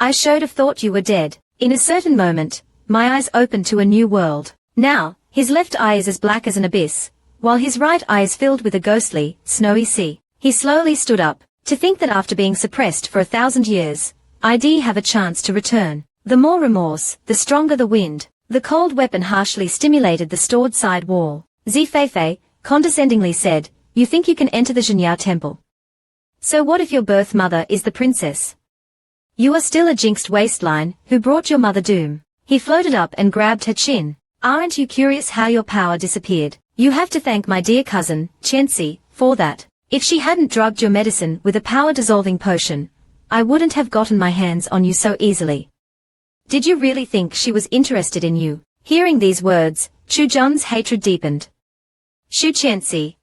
I should have thought you were dead. In a certain moment, my eyes opened to a new world. Now, his left eye is as black as an abyss, while his right eye is filled with a ghostly, snowy sea. He slowly stood up. To think that after being suppressed for 1,000 years, I'd have a chance to return. The more remorse, the stronger the wind. The cold weapon harshly stimulated the stored side wall. Z Feifei condescendingly said, "You think you can enter the Zhenyao temple? So what if your birth mother is the princess? You are still a jinxed waistline who brought your mother doom." He floated up and grabbed her chin. "Aren't you curious how your power disappeared? You have to thank my dear cousin, Qianxi, for that. If she hadn't drugged your medicine with a power-dissolving potion, I wouldn't have gotten my hands on you so easily. Did you really think she was interested in you?" Hearing these words, Chu Jun's hatred deepened. Shu Qianxi.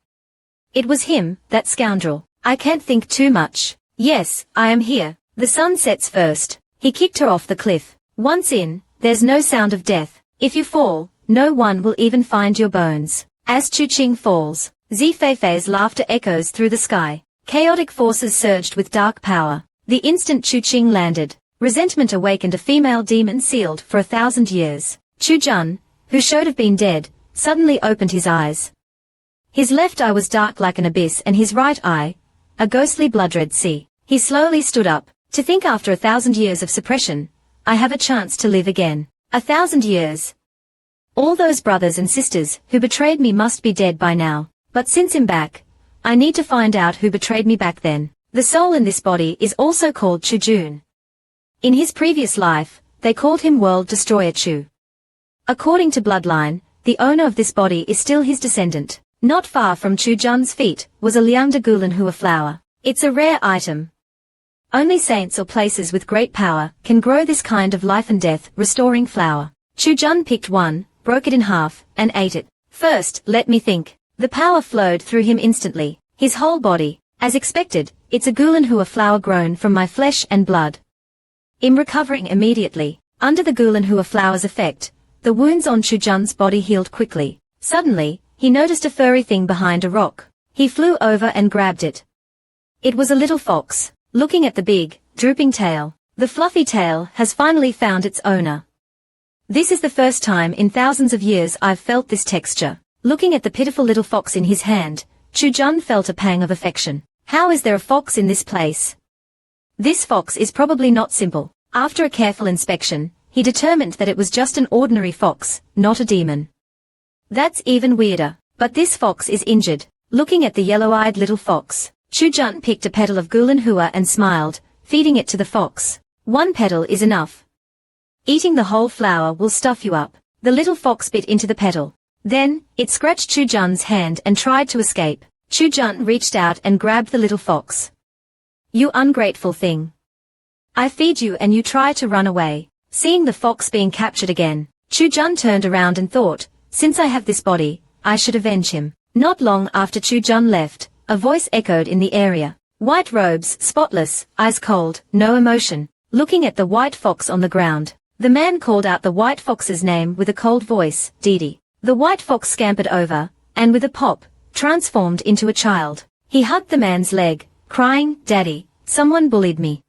It was him, that scoundrel. I can't think too much. Yes, I am here. The sun sets first. He kicked her off the cliff. Once in, there's no sound of death. If you fall, no one will even find your bones. As Chu Qing falls, Z Feifei's laughter echoes through the sky. Chaotic forces surged with dark power. The instant Chu Qing landed, resentment awakened a female demon sealed for 1,000 years. Chu Jun, who should have been dead, suddenly opened his eyes. His left eye was dark like an abyss and his right eye, a ghostly blood-red sea. He slowly stood up. To think after 1,000 years of suppression, I have a chance to live again. 1,000 years. All those brothers and sisters who betrayed me must be dead by now. But since I'm back, I need to find out who betrayed me back then. The soul in this body is also called Chu Jun. In his previous life, they called him World Destroyer Chu. According to bloodline, the owner of this body is still his descendant. Not far from Chu Jun's feet was a Liangda Gulanhua flower. It's a rare item. Only saints or places with great power can grow this kind of life and death restoring flower. Chu Jun picked one, broke it in half, and ate it. First, let me think. The power flowed through him instantly, his whole body. As expected, it's a Gulanhua flower grown from my flesh and blood. I'm recovering immediately. Under the Gulanhua flower's effect, the wounds on Chu Jun's body healed quickly. Suddenly, he noticed a furry thing behind a rock. He flew over and grabbed it. It was a little fox. Looking at the big, drooping tail, the fluffy tail has finally found its owner. This is the first time in thousands of years I've felt this texture. Looking at the pitiful little fox in his hand, Chu Jun felt a pang of affection. How is there a fox in this place? This fox is probably not simple. After a careful inspection, he determined that it was just an ordinary fox, not a demon. That's even weirder. But this fox is injured. Looking at the yellow-eyed little fox, Chu Jun picked a petal of Gulanhua and smiled, feeding it to the fox. One petal is enough. Eating the whole flower will stuff you up. The little fox bit into the petal. Then, it scratched Chu Jun's hand and tried to escape. Chu Jun reached out and grabbed the little fox. You ungrateful thing. I feed you and you try to run away. Seeing the fox being captured again, Chu Jun turned around and thought, since I have this body, I should avenge him. Not long after Chu Jun left, a voice echoed in the area. White robes, spotless, eyes cold, no emotion. Looking at the white fox on the ground, the man called out the white fox's name with a cold voice, Didi. The white fox scampered over, and with a pop, transformed into a child. He hugged the man's leg, crying, Daddy, someone bullied me.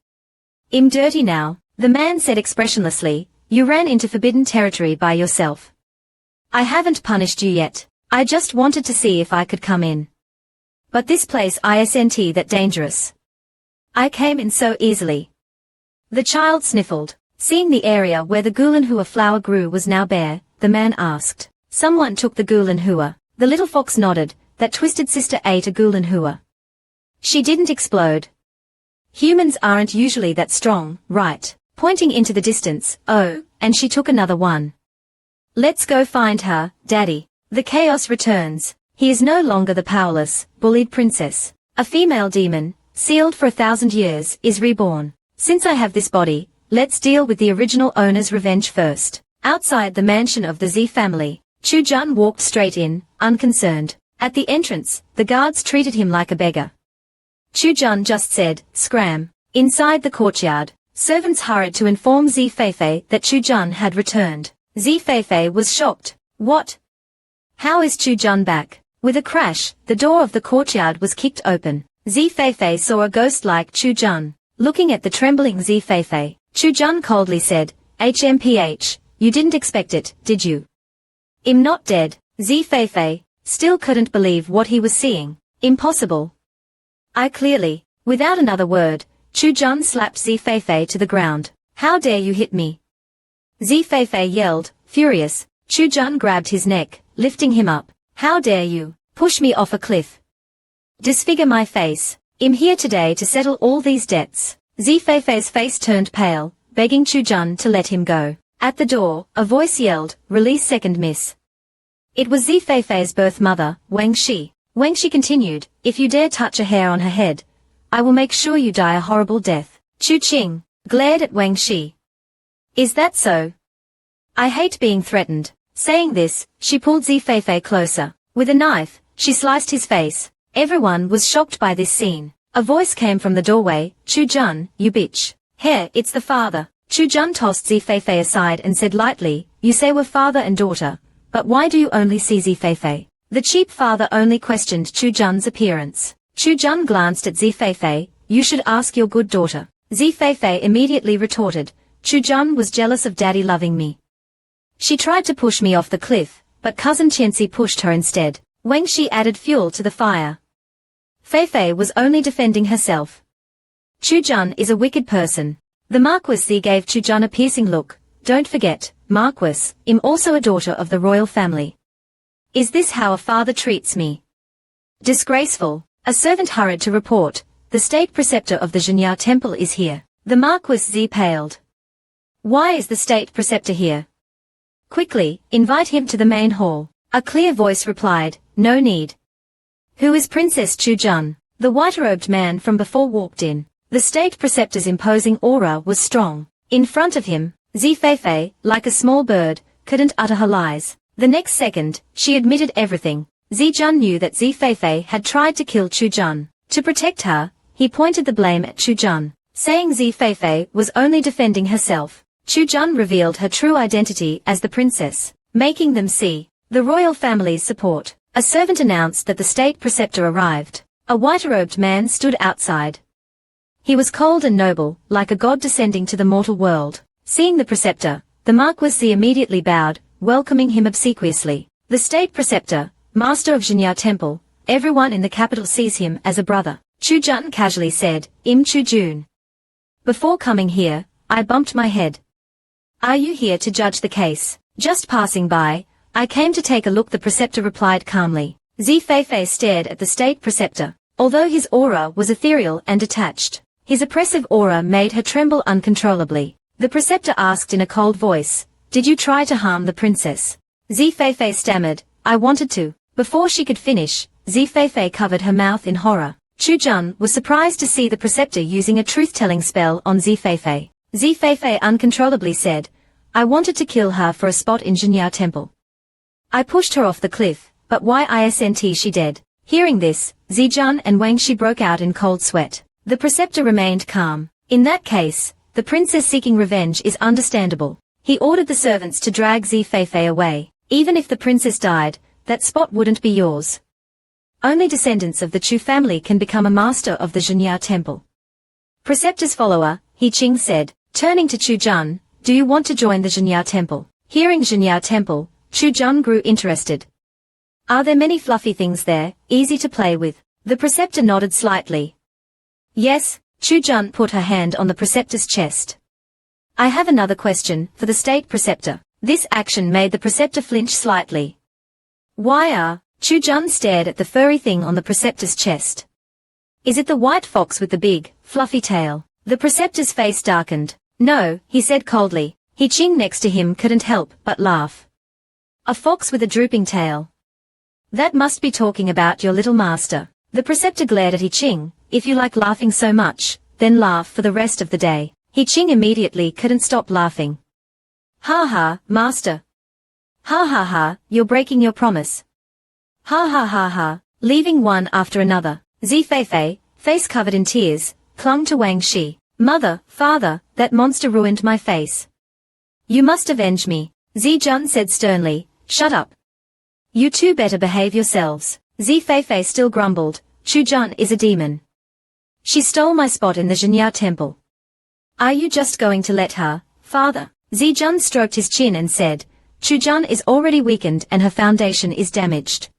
I'm dirty now, the man said expressionlessly, you ran into forbidden territory by yourself. I haven't punished you yet, I just wanted to see if I could come in. But this place isn't that dangerous. I came in so easily. The child sniffled. Seeing the area where the Gulanhua flower grew was now bare, the man asked. Someone took the Gulanhua. The little fox nodded. That twisted sister ate a Gulanhua. She didn't explode. Humans aren't usually that strong, right? Pointing into the distance, oh, and she took another one. Let's go find her, Daddy. The chaos returns. He is no longer the powerless, bullied princess. A female demon, sealed for 1,000 years, is reborn. Since I have this body, let's deal with the original owner's revenge first. Outside the mansion of the Z family, Chu Jun walked straight in, unconcerned. At the entrance, the guards treated him like a beggar. Chu Jun just said, scram. Inside the courtyard, servants hurried to inform Z Feifei that Chu Jun had returned. Z Feifei was shocked. What? How is Chu Jun back? With a crash, the door of the courtyard was kicked open. Z Feifei saw a ghost like Chu Jun. Looking at the trembling Z Feifei, Chu Jun coldly said, HMPH, you didn't expect it, did you? I'm not dead. Z Feifei still couldn't believe what he was seeing. Impossible. I clearly. Without another word, Chu Jun slapped Z Feifei to the ground. How dare you hit me? Z Feifei yelled, furious. Chu Jun grabbed his neck, lifting him up. How dare you push me off a cliff? Disfigure my face. I'm here today to settle all these debts. Z Feifei's face turned pale, begging Chu Jun to let him go. At the door, a voice yelled, release second miss. It was Z Feifei's birth mother, Wang Shi. Wang Shi continued, if you dare touch a hair on her head, I will make sure you die a horrible death. Chu Qing glared at Wang Shi. Is that so? I hate being threatened. Saying this, she pulled Z Feifei closer. With a knife, she sliced his face. Everyone was shocked by this scene. A voice came from the doorway, Chu Jun, you bitch. Here, it's the father. Chu Jun tossed Z Feifei aside and said lightly, you say we're father and daughter, but why do you only see Z Feifei? The cheap father only questioned Chu Jun's appearance. Chu Jun glanced at Z Feifei, you should ask your good daughter. Z Feifei immediately retorted, Chu Jun was jealous of daddy loving me. She tried to push me off the cliff, but cousin Qianxi pushed her instead. Wang Shi added fuel to the fire. Feifei was only defending herself. Chu Jun is a wicked person. The Marquis gave Chu Jun a piercing look. Don't forget, Marquis, I'm also a daughter of the royal family. Is this how a father treats me? Disgraceful. A servant hurried to report, the state preceptor of the Jinya temple is here. The Marquis paled. Why is the state preceptor here? Quickly, invite him to the main hall. A clear voice replied, no need. Who is Princess Chu Jun? The white-robed man from before walked in. The state preceptor's imposing aura was strong. In front of him, Z Feifei, like a small bird, couldn't utter her lies. The next second, she admitted everything. Zi Jun knew that Z Feifei had tried to kill Chu Jun. To protect her, he pointed the blame at Chu Jun, saying Z Feifei was only defending herself. Chu Jun revealed her true identity as the princess, making them see the royal family's support. A servant announced that the state preceptor arrived. A white-robed man stood outside. He was cold and noble, like a god descending to the mortal world. Seeing the preceptor, the Marquis immediately bowed, welcoming him obsequiously. The state preceptor, master of Jinya Temple, everyone in the capital sees him as a brother. Chu Jun casually said, Im Chu Jun. Before coming here, I bumped my head. Are you here to judge the case? Just passing by, I came to take a look, the preceptor replied calmly. Z Feifei stared at the state preceptor. Although his aura was ethereal and detached, his oppressive aura made her tremble uncontrollably. The preceptor asked in a cold voice, did you try to harm the princess? Z Feifei stammered, I wanted to. Before she could finish, Z Feifei covered her mouth in horror. Chu Jun was surprised to see the preceptor using a truth-telling spell on Z Feifei. Z Feifei uncontrollably said, I wanted to kill her for a spot in Jinya Temple. I pushed her off the cliff, but why isn't she dead? Hearing this, Zi Jun and Wang Shi broke out in cold sweat. The preceptor remained calm. In that case, the princess seeking revenge is understandable. He ordered the servants to drag Z Feifei away. Even if the princess died, that spot wouldn't be yours. Only descendants of the Chu family can become a master of the Jinya Temple. Preceptor's follower, He Qing said, turning to Chu Jun, do you want to join the Jinya Temple? Hearing Jinya Temple, Chu Jun grew interested. Are there many fluffy things there, easy to play with? The preceptor nodded slightly. Yes, Chu Jun put her hand on the preceptor's chest. I have another question for the state preceptor. This action made the preceptor flinch slightly. Why are? Chu Jun stared at the furry thing on the preceptor's chest. Is it the white fox with the big, fluffy tail? The preceptor's face darkened. No, he said coldly. He Qing next to him couldn't help but laugh. A fox with a drooping tail. That must be talking about your little master. The preceptor glared at He Qing. If you like laughing so much, then laugh for the rest of the day. He Qing immediately couldn't stop laughing. Ha ha, master. Ha ha ha, you're breaking your promise. Ha ha ha ha, leaving one after another. Zi Feifei, face covered in tears, clung to Wang Shi. Mother, father, that monster ruined my face. You must avenge me. Zi Jun said sternly, shut up. You two better behave yourselves. Zi Feifei still grumbled, Chu Jun is a demon. She stole my spot in the Jinya Temple. Are you just going to let her, father? Zijun stroked his chin and said, Chujun is already weakened and her foundation is damaged.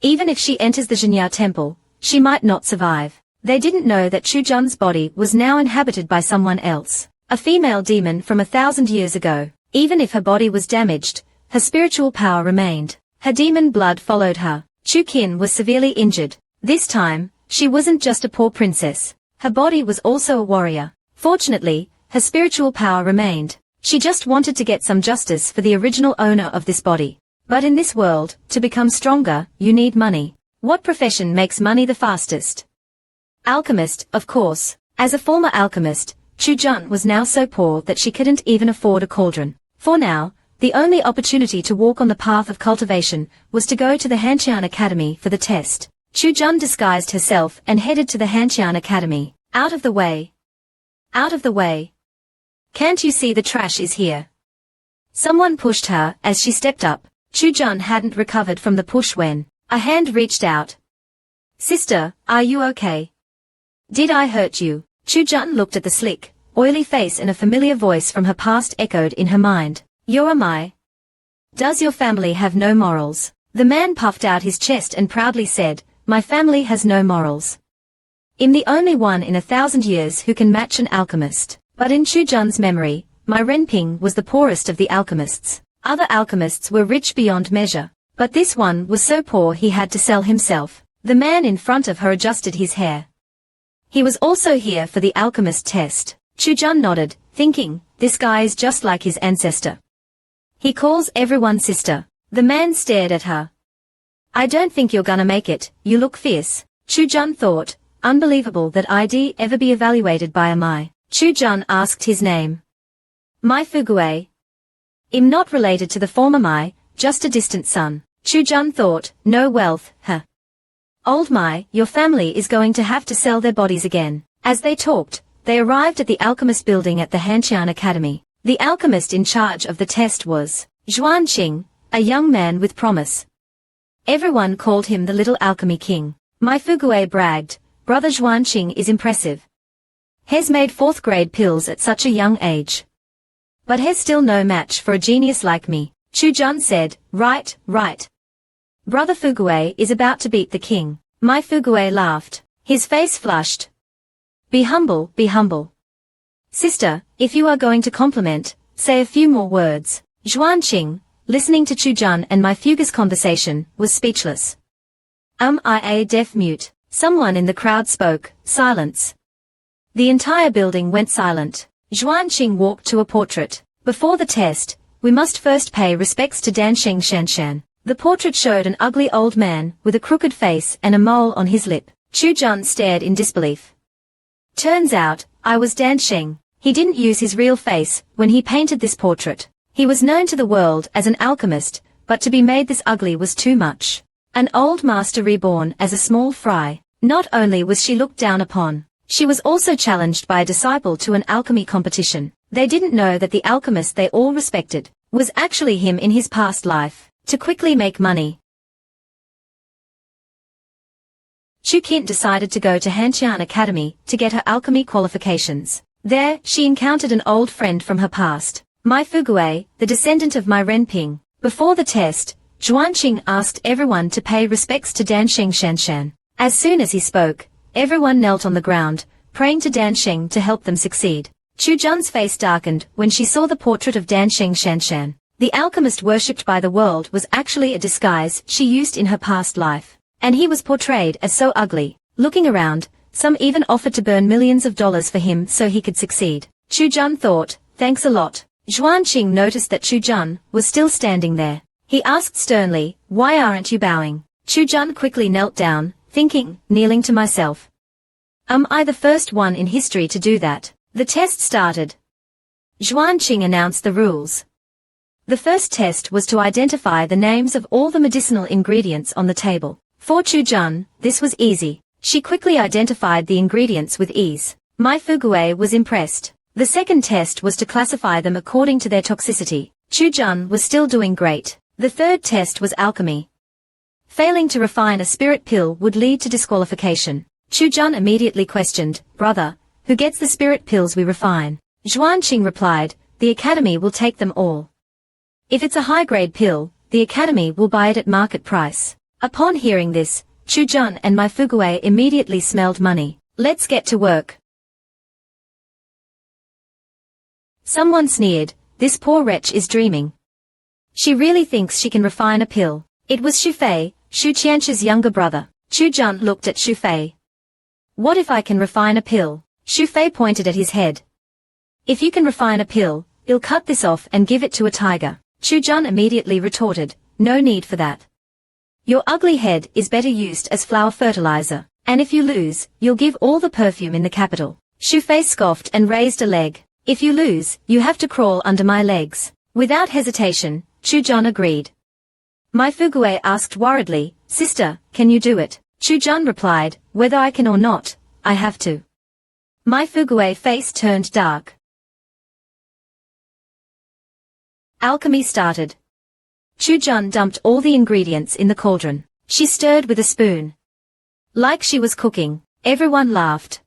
Even if she enters the Jinya temple, she might not survive. They didn't know that Chujun's body was now inhabited by someone else, a female demon from 1,000 years ago. Even if her body was damaged, her spiritual power remained. Her demon blood followed her. Chu Qin was severely injured. This time, she wasn't just a poor princess. Her body was also a warrior. Fortunately, her spiritual power remained. She just wanted to get some justice for the original owner of this body. But in this world, to become stronger, you need money. What profession makes money the fastest? Alchemist, of course. As a former alchemist, Chu Jun was now so poor that she couldn't even afford a cauldron. For now, the only opportunity to walk on the path of cultivation was to go to the Hanqian Academy for the test. Chu Jun disguised herself and headed to the Hanqian Academy. Out of the way. Out of the way. Can't you see the trash is here? Someone pushed her as she stepped up. Chu Jun hadn't recovered from the push when a hand reached out. Sister, are you okay? Did I hurt you? Chu Jun looked at the slick, oily face and a familiar voice from her past echoed in her mind. You're my. Does your family have no morals? The man puffed out his chest and proudly said, my family has no morals. I'm the only one in 1,000 years who can match an alchemist. But in Chu Jun's memory, my Renping was the poorest of the alchemists. Other alchemists were rich beyond measure. But this one was so poor he had to sell himself. The man in front of her adjusted his hair. He was also here for the alchemist test. Chu Jun nodded, thinking, this guy is just like his ancestor. He calls everyone sister. The man stared at her. I don't think you're gonna make it, you look fierce. Chu Jun thought, unbelievable that I'd ever be evaluated by a Mai. Chu Jun asked his name. Mai Fugue. I'm not related to the former Mai, just a distant son. Chu Jun thought, no wealth, huh? Old Mai, your family is going to have to sell their bodies again. As they talked, they arrived at the alchemist building at the Hanqian Academy. The alchemist in charge of the test was Zhuan Qing, a young man with promise. Everyone called him the Little Alchemy King. Mai Fugue bragged, Brother Zhuan Qing is impressive. He's made 4th grade pills at such a young age. But he's still no match for a genius like me. Chu Jun said, right, right. Brother Fugue is about to beat the king. Mai Fugue laughed. His face flushed. Be humble, be humble. Sister, if you are going to compliment, say a few more words. Zhuan Qing, listening to Chu Jun and Mai Fugue's conversation, was speechless. I deaf mute. Someone in the crowd spoke. Silence. The entire building went silent. Zhuan Qing walked to a portrait. Before the test, we must first pay respects to Dansheng Shanshan. The portrait showed an ugly old man with a crooked face and a mole on his lip. Chu Jun stared in disbelief. Turns out, I was Dansheng. He didn't use his real face when he painted this portrait. He was known to the world as an alchemist, but to be made this ugly was too much. An old master reborn as a small fry. Not only was she looked down upon, she was also challenged by a disciple to an alchemy competition. They didn't know that the alchemist they all respected was actually him in his past life. To quickly make money, Chu Qin decided to go to Hanqian Academy to get her alchemy qualifications. There, she encountered an old friend from her past, Mai Fugue, the descendant of Mai Renping. Before the test, Zhuan Qing asked everyone to pay respects to Dansheng Shanshan. As soon as he spoke, everyone knelt on the ground, praying to Dansheng to help them succeed. Chu Jun's face darkened when she saw the portrait of Dansheng Shanshan. The alchemist worshipped by the world was actually a disguise she used in her past life. And he was portrayed as so ugly. Looking around, some even offered to burn millions of dollars for him so he could succeed. Chu Jun thought, thanks a lot. Zhuan Qing noticed that Chu Jun was still standing there. He asked sternly, why aren't you bowing? Chu Jun quickly knelt down, thinking, kneeling to myself. Am I the first one in history to do that? The test started. Zhuan Qing announced the rules. The first test was to identify the names of all the medicinal ingredients on the table. For Chu Jun, this was easy. She quickly identified the ingredients with ease. Mai Fugue was impressed. The second test was to classify them according to their toxicity. Chu Jun was still doing great. The third test was alchemy. Failing to refine a spirit pill would lead to disqualification. Chu Jun immediately questioned, brother, Who gets the spirit pills we refine? Xuanqing replied, the Academy will take them all. If it's a high-grade pill, the Academy will buy it at market price. Upon hearing this, Chu Jun and my Fugue immediately smelled money. Let's get to work. Someone sneered, this poor wretch is dreaming. She really thinks she can refine a pill. It was Xu Fei, Xu Qianqi's younger brother. Chu Jun looked at Xu Fei. What if I can refine a pill? Xu Fei pointed at his head. If you can refine a pill, you'll cut this off and give it to a tiger. Chu Jun immediately retorted, no need for that. Your ugly head is better used as flower fertilizer, and if you lose, you'll give all the perfume in the capital. Xu Fei scoffed and raised a leg. If you lose, you have to crawl under my legs. Without hesitation, Chu Jun agreed. My Fugue asked worriedly, sister, can you do it? Chu Jun replied, whether I can or not, I have to. My Fugue face turned dark. Alchemy started. Chu Jun dumped all the ingredients in the cauldron. She stirred with a spoon. Like she was cooking. Everyone laughed.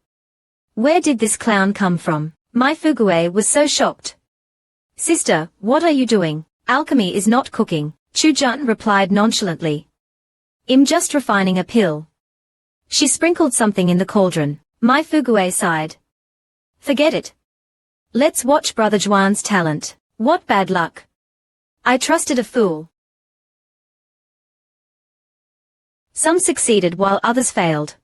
Where did this clown come from? My Fugue was so shocked. Sister, what are you doing? Alchemy is not cooking, Chu Jun replied nonchalantly. I'm just refining a pill. She sprinkled something in the cauldron. My Fugue sighed. Forget it. Let's watch Brother Juan's talent. What bad luck. I trusted a fool. Some succeeded while others failed.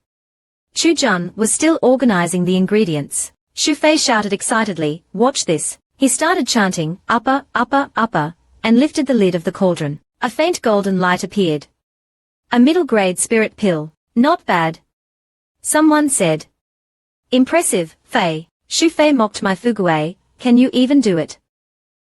Chu Jun was still organizing the ingredients. Xu Fei shouted excitedly, watch this. He started chanting, upper, upper, upper, and lifted the lid of the cauldron. A faint golden light appeared. A middle-grade spirit pill. Not bad. Someone said. Impressive, Fei. Xu Fei mocked my Fugue, can you even do it?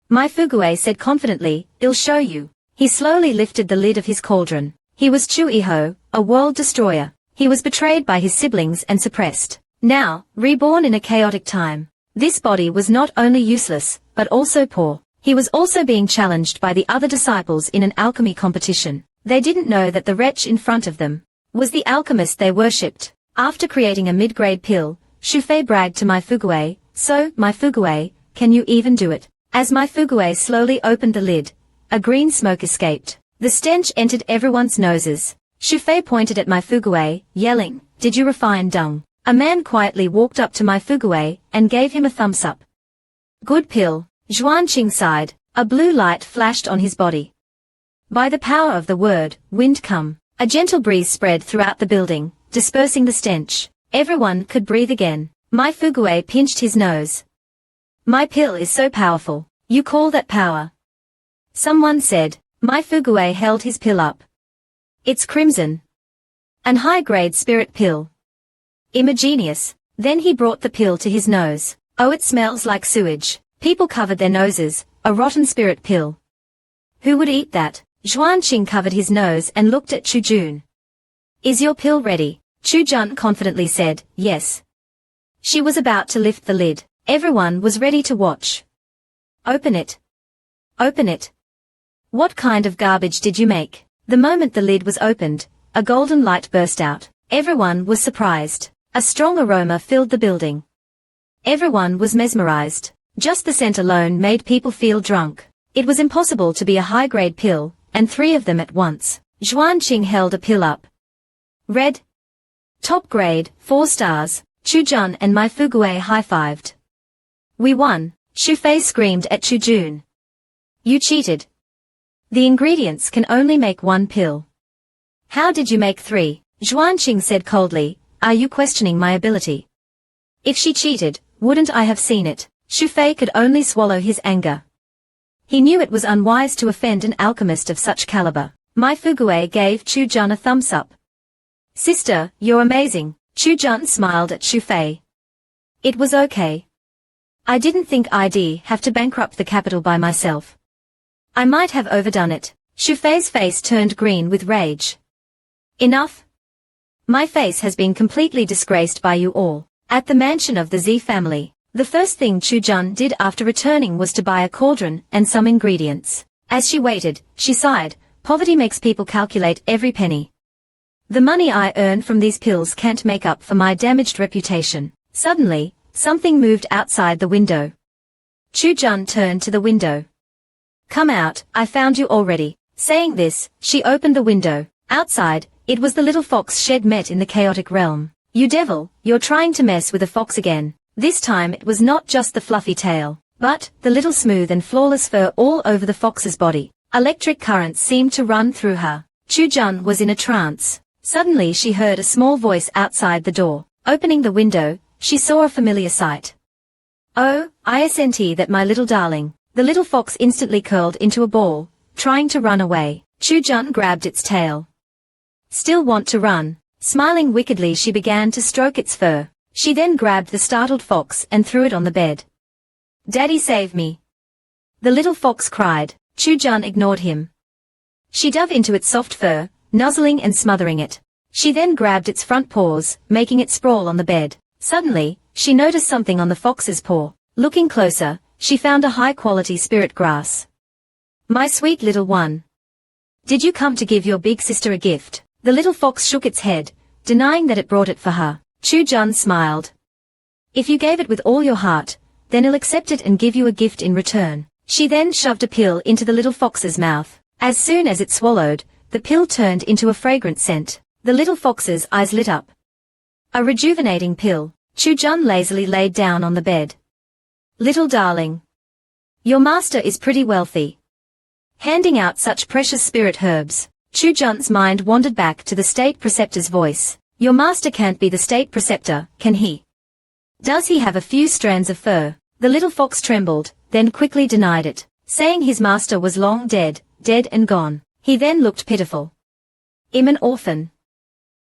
My Fugue said confidently, I'll show you. He slowly lifted the lid of his cauldron. He was Chu Iho, a world destroyer. He was betrayed by his siblings and suppressed. Now, reborn in a chaotic time. This body was not only useless, but also poor. He was also being challenged by the other disciples in an alchemy competition. They didn't know that the wretch in front of them was the alchemist they worshipped. After creating a mid-grade pill, Xu Fei bragged to my Fugue, so, my Fugue, can you even do it? As my Fugue slowly opened the lid, a green smoke escaped. The stench entered everyone's noses. Xu Fei pointed at my Fugue, yelling, did you refine dung? A man quietly walked up to my Fugue and gave him a thumbs up. Good pill. Xuanqing sighed. A blue light flashed on his body. By the power of the word, wind come. A gentle breeze spread throughout the building, dispersing the stench. Everyone could breathe again. My Fugue pinched his nose. My pill is so powerful. You call that power? Someone said. My Fugue held his pill up. It's crimson. An high-grade spirit pill. Imagenius. Then he brought the pill to his nose. Oh, it smells like sewage. People covered their noses. A rotten spirit pill. Who would eat that? Xuanqing covered his nose and looked at Chu Jun. Is your pill ready? Chu Jun confidently said, yes. She was about to lift the lid. Everyone was ready to watch. Open it. Open it. What kind of garbage did you make? The moment the lid was opened, a golden light burst out. Everyone was surprised. A strong aroma filled the building. Everyone was mesmerized. Just the scent alone made people feel drunk. It was impossible to be a high-grade pill, and 3 of them at once. Xuanqing held a pill up. Red. Top grade, 4 stars. Chu Jun and my Fugue high-fived. We won. Xu Fei screamed at Chu Jun. You cheated. The ingredients can only make 1 pill. How did you make 3? Xuanqing said coldly, are you questioning my ability? If she cheated, wouldn't I have seen it? Xu Fei could only swallow his anger. He knew it was unwise to offend an alchemist of such caliber. My Fugue gave Chu Jun a thumbs up. Sister, you're amazing. Chu Jun smiled at Xu Fei. It was okay. I didn't think I'd have to bankrupt the capital by myself. I might have overdone it. Xu Fei's face turned green with rage. Enough. My face has been completely disgraced by you all. At the mansion of the Z family, the first thing Chu Jun did after returning was to buy a cauldron and some ingredients. As she waited, she sighed, poverty makes people calculate every penny. The money I earn from these pills can't make up for my damaged reputation. Suddenly, something moved outside the window. Chu-jun turned to the window. "Come out, I found you already." Saying this, she opened the window. Outside, it was the little fox shed met in the chaotic realm. "You devil, you're trying to mess with a fox again." This time it was not just the fluffy tail, but the little smooth and flawless fur all over the fox's body. Electric currents seemed to run through her. Chu-jun was in a trance. Suddenly she heard a small voice outside the door. Opening the window, she saw a familiar sight. "Oh, isn't that my little darling?" The little fox instantly curled into a ball, trying to run away. Chu-jun grabbed its tail. "Still want to run?" Smiling wickedly, she began to stroke its fur. She then grabbed the startled fox and threw it on the bed. "Daddy, save me!" the little fox cried. Chu-jun ignored him. She dove into its soft fur, nuzzling and smothering it. She then grabbed its front paws, making it sprawl on the bed. Suddenly, she noticed something on the fox's paw. Looking closer, she found a high-quality spirit grass. "My sweet little one. Did you come to give your big sister a gift?" The little fox shook its head, denying that it brought it for her. Chu-jun smiled. "If you gave it with all your heart, then I'll accept it and give you a gift in return." She then shoved a pill into the little fox's mouth. As soon as it swallowed, the pill turned into a fragrant scent. The little fox's eyes lit up. A rejuvenating pill. Chu-jun lazily laid down on the bed. "Little darling. Your master is pretty wealthy, handing out such precious spirit herbs." Chu-jun's mind wandered back to the state preceptor's voice. "Your master can't be the state preceptor, can he? Does he have a few strands of fur?" The little fox trembled, then quickly denied it, saying his master was long dead and gone. He then looked pitiful. "I'm an orphan."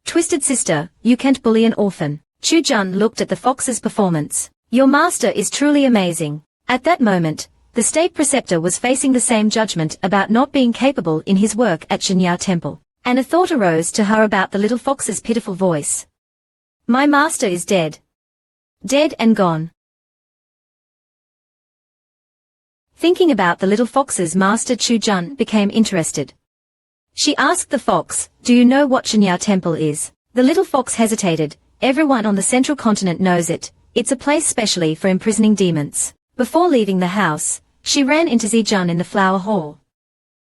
"Twisted sister, you can't bully an orphan." Chu-jun looked at the fox's performance. "Your master is truly amazing." At that moment, the state preceptor was facing the same judgment about not being capable in his work at Shinya Temple, and a thought arose to her about the little fox's pitiful voice. "My master is dead. Dead and gone." Thinking about the little fox's master, Chu-jun became interested. She asked the fox, "Do you know what Shinya Temple is?" The little fox hesitated. "Everyone on the central continent knows it. It's a place specially for imprisoning demons." Before leaving the house, she ran into Zijun in the flower hall.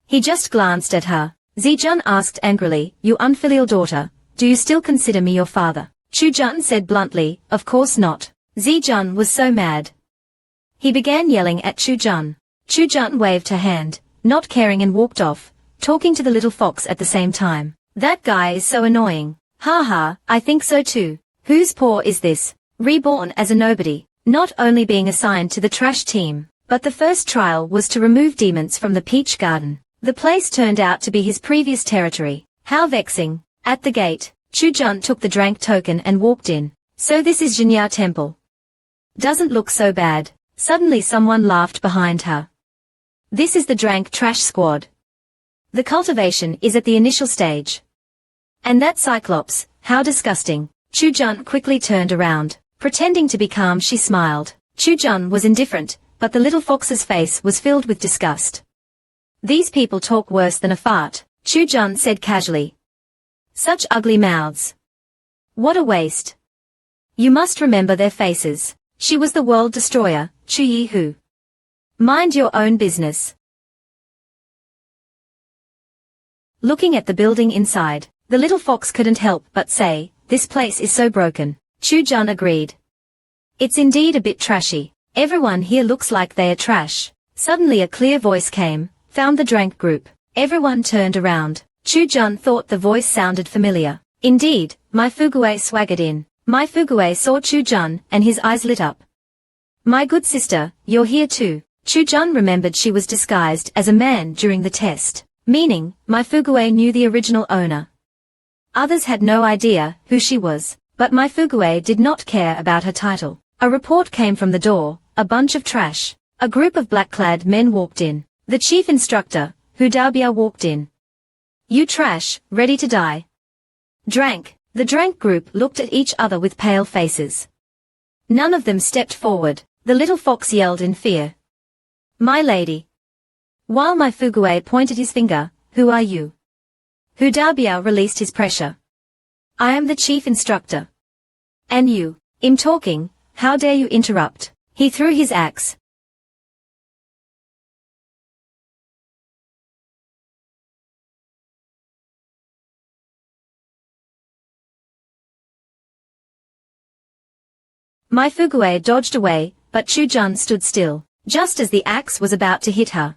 He just glanced at her. Zijun asked angrily, "You unfilial daughter, do you still consider me your father?" Chu-jun said bluntly, "Of course not." Zijun was so mad. He began yelling at Chu-jun. Chu-jun waved her hand, not caring, and walked off, talking to the little fox at the same time. "That guy is so annoying." "Ha ha, I think so too. Whose paw is this? Reborn as a nobody, not only being assigned to the trash team, but the first trial was to remove demons from the peach garden. The place turned out to be his previous territory. How vexing." At the gate, Chu-jun took the drank token and walked in. "So this is Shinya Temple. Doesn't look so bad." Suddenly someone laughed behind her. "This is the drank trash squad. The cultivation is at the initial stage. And that Cyclops, how disgusting." Chu-jun quickly turned around. Pretending to be calm, she smiled. Chu-jun was indifferent, but the little fox's face was filled with disgust. "These people talk worse than a fart," Chu-jun said casually. "Such ugly mouths. What a waste. You must remember their faces." She was the world destroyer, Chu Yi-hu. "Mind your own business." Looking at the building inside, the little fox couldn't help but say, "This place is so broken." Chu-jun agreed. "It's indeed a bit trashy. Everyone here looks like they are trash." Suddenly a clear voice came, "Found the drank group." Everyone turned around. Chu-jun thought the voice sounded familiar. Indeed, Mai Fuguei swaggered in. Mai Fuguei saw Chu-jun, and his eyes lit up. "My good sister, you're here too." Chu-jun remembered she was disguised as a man during the test, meaning Mai Fuguei knew the original owner. Others had no idea who she was, but Mai Fuguei did not care about her title. A report came from the door, "A bunch of trash." A group of black-clad men walked in. The chief instructor, Hu Daobia, walked in. "You trash, ready to die." "Drank." The drank group looked at each other with pale faces. None of them stepped forward. The little fox yelled in fear. "My lady." While Mai Fuguei pointed his finger, "Who are you?" Hu Daobia released his pressure. "I am the chief instructor." "And you?" "I'm talking, how dare you interrupt? He threw his axe. My Fugue dodged away, but Chujun stood still, just as the axe was about to hit her.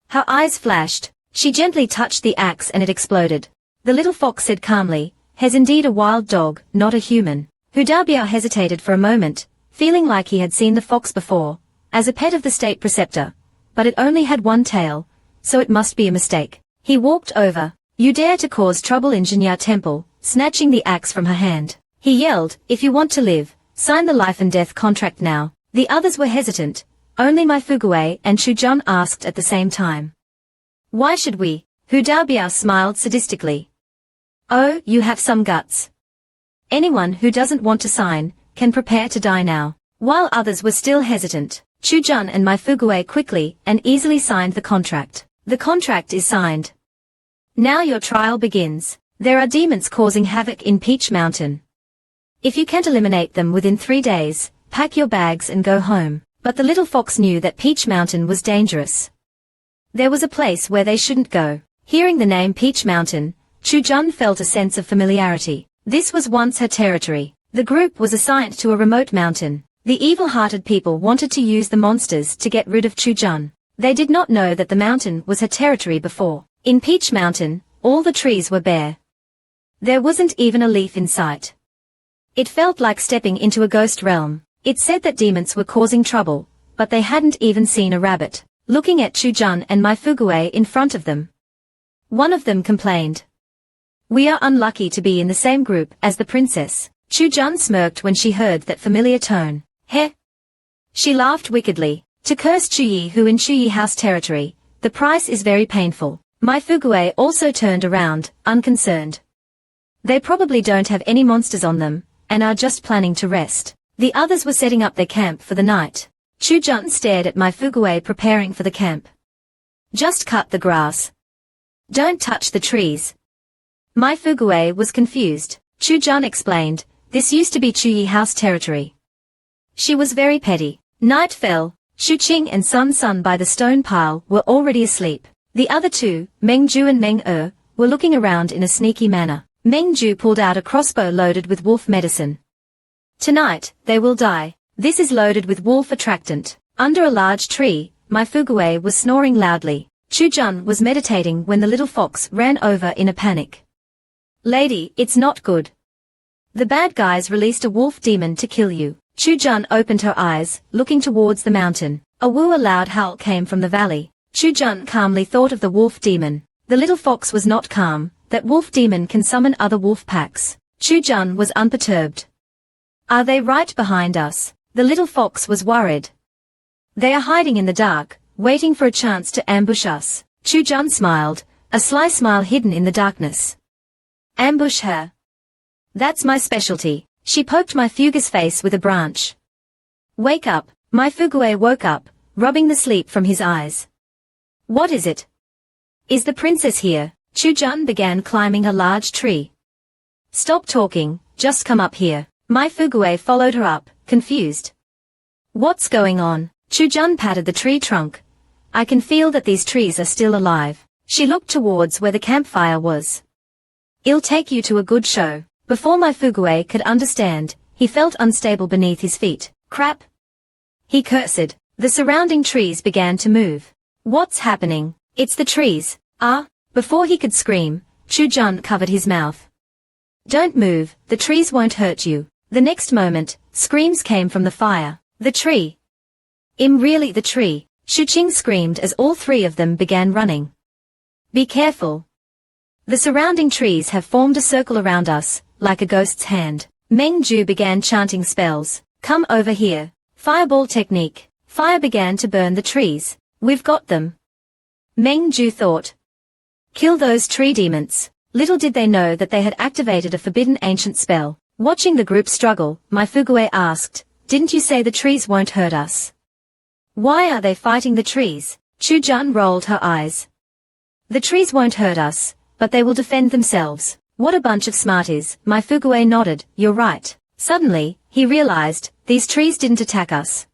Her eyes flashed. She gently touched the axe and it exploded. The little fox said calmly, "Has indeed a wild dog, not a human." Hu Daobiao hesitated for a moment, feeling like he had seen the fox before, as a pet of the state preceptor, but it only had one tail, so it must be a mistake. He walked over. "You dare to cause trouble in Jinya Temple," snatching the axe from her hand. He yelled, "If you want to live, sign the life and death contract now." The others were hesitant. Only my Fugue and Chujun asked at the same time. "Why should we?" Hu Daobiao smiled sadistically. "Oh, you have some guts. Anyone who doesn't want to sign, can prepare to die now." While others were still hesitant, Chujun and my Fugue quickly and easily signed the contract. The contract is signed. Now your trial begins. There are demons causing havoc in Peach Mountain. If you can't eliminate them within 3 days, pack your bags and go home. But the little fox knew that Peach Mountain was dangerous. There was a place where they shouldn't go. Hearing the name Peach Mountain, Chujun felt a sense of familiarity. This was once her territory. The group was assigned to a remote mountain. The evil-hearted people wanted to use the monsters to get rid of Chujun. They did not know that the mountain was her territory before. In Peach Mountain, all the trees were bare. There wasn't even a leaf in sight. It felt like stepping into a ghost realm. It said that demons were causing trouble, but they hadn't even seen a rabbit. Looking at Chujun and my Fugue in front of them, one of them complained, "We are unlucky to be in the same group as the princess." Chujun smirked when she heard that familiar tone. Heh! She laughed wickedly. "To curse Chuyi who in Chuyi house territory, the price is very painful." My Fugue also turned around, unconcerned. "They probably don't have any monsters on them, and are just planning to rest." The others were setting up their camp for the night. Chujun stared at my Fugue preparing for the camp. "Just cut the grass. Don't touch the trees." My Fugue was confused. Chujun explained, "This used to be Chuyi house territory." She was very petty. Night fell. Shuqing and Sun Sun by the stone pile were already asleep. The other two, Mengju and Meng-Er, were looking around in a sneaky manner. Mengju pulled out a crossbow loaded with wolf medicine. "Tonight, they will die. This is loaded with wolf attractant." Under a large tree, my Fugue was snoring loudly. Chujun was meditating when the little fox ran over in a panic. "Lady, it's not good. The bad guys released a wolf demon to kill you." Chujun opened her eyes, looking towards the mountain. A loud howl came from the valley. Chujun calmly thought of the wolf demon. The little fox was not calm. That wolf demon can summon other wolf packs. Chujun was unperturbed. "Are they right behind us?" The little fox was worried. "They are hiding in the dark, waiting for a chance to ambush us." Chujun smiled, a sly smile hidden in the darkness. "Ambush her. That's my specialty." She poked my Fugue's face with a branch. "Wake up." My Fugue woke up, rubbing the sleep from his eyes. "What is it? Is the princess here?" Chujun began climbing a large tree. "Stop talking, just come up here." My Fugue followed her up, confused. "What's going on?" Chujun patted the tree trunk. "I can feel that these trees are still alive." She looked towards where the campfire was. "I'll take you to a good show." Before my Fugue could understand, he felt unstable beneath his feet. "Crap!" He cursed. The surrounding trees began to move. "What's happening?" "It's the trees." "Ah!" Before he could scream, Chujun covered his mouth. "Don't move, the trees won't hurt you." The next moment, screams came from the fire. "The tree! Really the tree!" Shuqing screamed as all three of them began running. "Be careful. The surrounding trees have formed a circle around us, like a ghost's hand." Mengju began chanting spells. "Come over here." Fireball technique. Fire began to burn the trees. "We've got them." Mengju thought. "Kill those tree demons." Little did they know that they had activated a forbidden ancient spell. Watching the group struggle, my Fugue asked, "Didn't you say the trees won't hurt us? Why are they fighting the trees?" Chujun rolled her eyes. "The trees won't hurt us, but they will defend themselves." "What a bunch of smarties." My Fugue nodded. "You're right." Suddenly, he realized, these trees didn't attack us.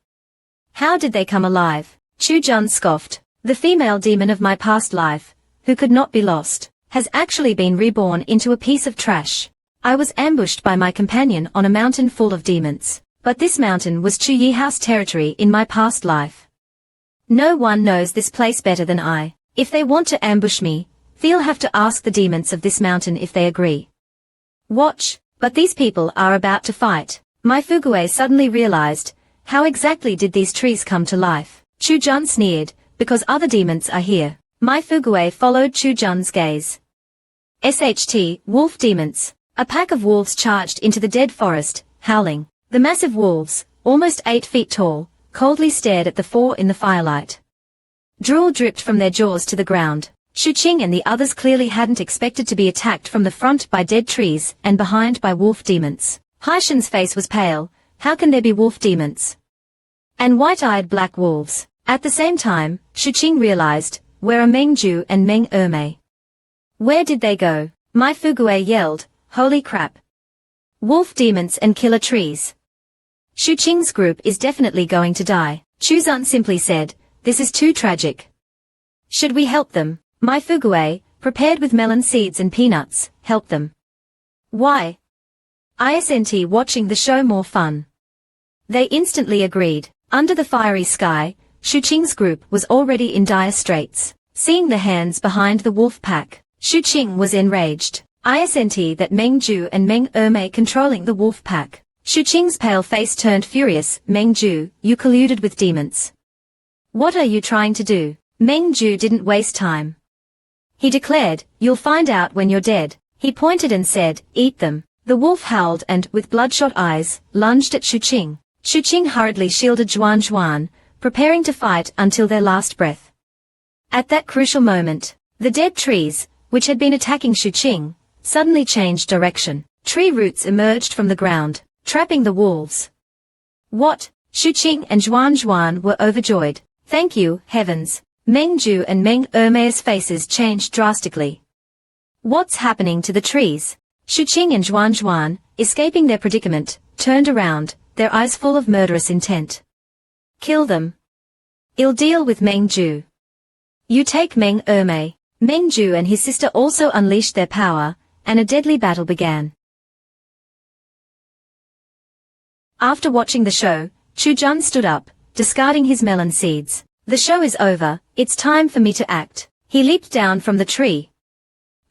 How did they come alive? Chu Jun scoffed. The female demon of my past life, who could not be lost, has actually been reborn into a piece of trash. I was ambushed by my companion on a mountain full of demons, but this mountain was Chu Yi House territory in my past life. No one knows this place better than I. If they want to ambush me, they'll have to ask the demons of this mountain if they agree. Watch, but these people are about to fight. My Fugue suddenly realized, how exactly did these trees come to life? Chu Jun sneered, because other demons are here. My Fugue followed Chu Jun's gaze. SHT, wolf demons. A pack of wolves charged into the dead forest, howling. The massive wolves, almost 8 feet tall, coldly stared at the four in the firelight. Drool dripped from their jaws to the ground. Shu Qing and the others clearly hadn't expected to be attacked from the front by dead trees and behind by wolf demons. Haishan's face was pale. How can there be wolf demons? And white-eyed black wolves. At the same time, Shu Qing realized, where are Meng Ju and Meng Ermei? Where did they go? My Fugue yelled, holy crap. Wolf demons and killer trees. Shu Qing's group is definitely going to die. Chu Zun simply said, this is too tragic. Should we help them? My Fugue, prepared with melon seeds and peanuts, help them. Why? Isn't watching the show more fun? They instantly agreed. Under the fiery sky, Shu Qing's group was already in dire straits. Seeing the hands behind the wolf pack, Shu Qing was enraged. Isn't that Meng Ju and Meng Ermei controlling the wolf pack? Shu Qing's pale face turned furious. Meng Ju, you colluded with demons. What are you trying to do? Meng Ju didn't waste time. He declared, you'll find out when you're dead. He pointed and said, eat them. The wolf howled and, with bloodshot eyes, lunged at Shu Qing. Shu Qing hurriedly shielded Zhuan, preparing to fight until their last breath. At that crucial moment, the dead trees, which had been attacking Shu Qing, suddenly changed direction. Tree roots emerged from the ground, trapping the wolves. What? Shu Qing and Zhuan were overjoyed. Thank you, heavens. Meng Ju and Meng Ermei's faces changed drastically. What's happening to the trees? Shu Qing and Zhuan, escaping their predicament, turned around, their eyes full of murderous intent. Kill them. I'll deal with Meng Ju. You take Meng Ermei. Meng Ju and his sister also unleashed their power, and a deadly battle began. After watching the show, Chu Jun stood up, discarding his melon seeds. The show is over, it's time for me to act. He leaped down from the tree.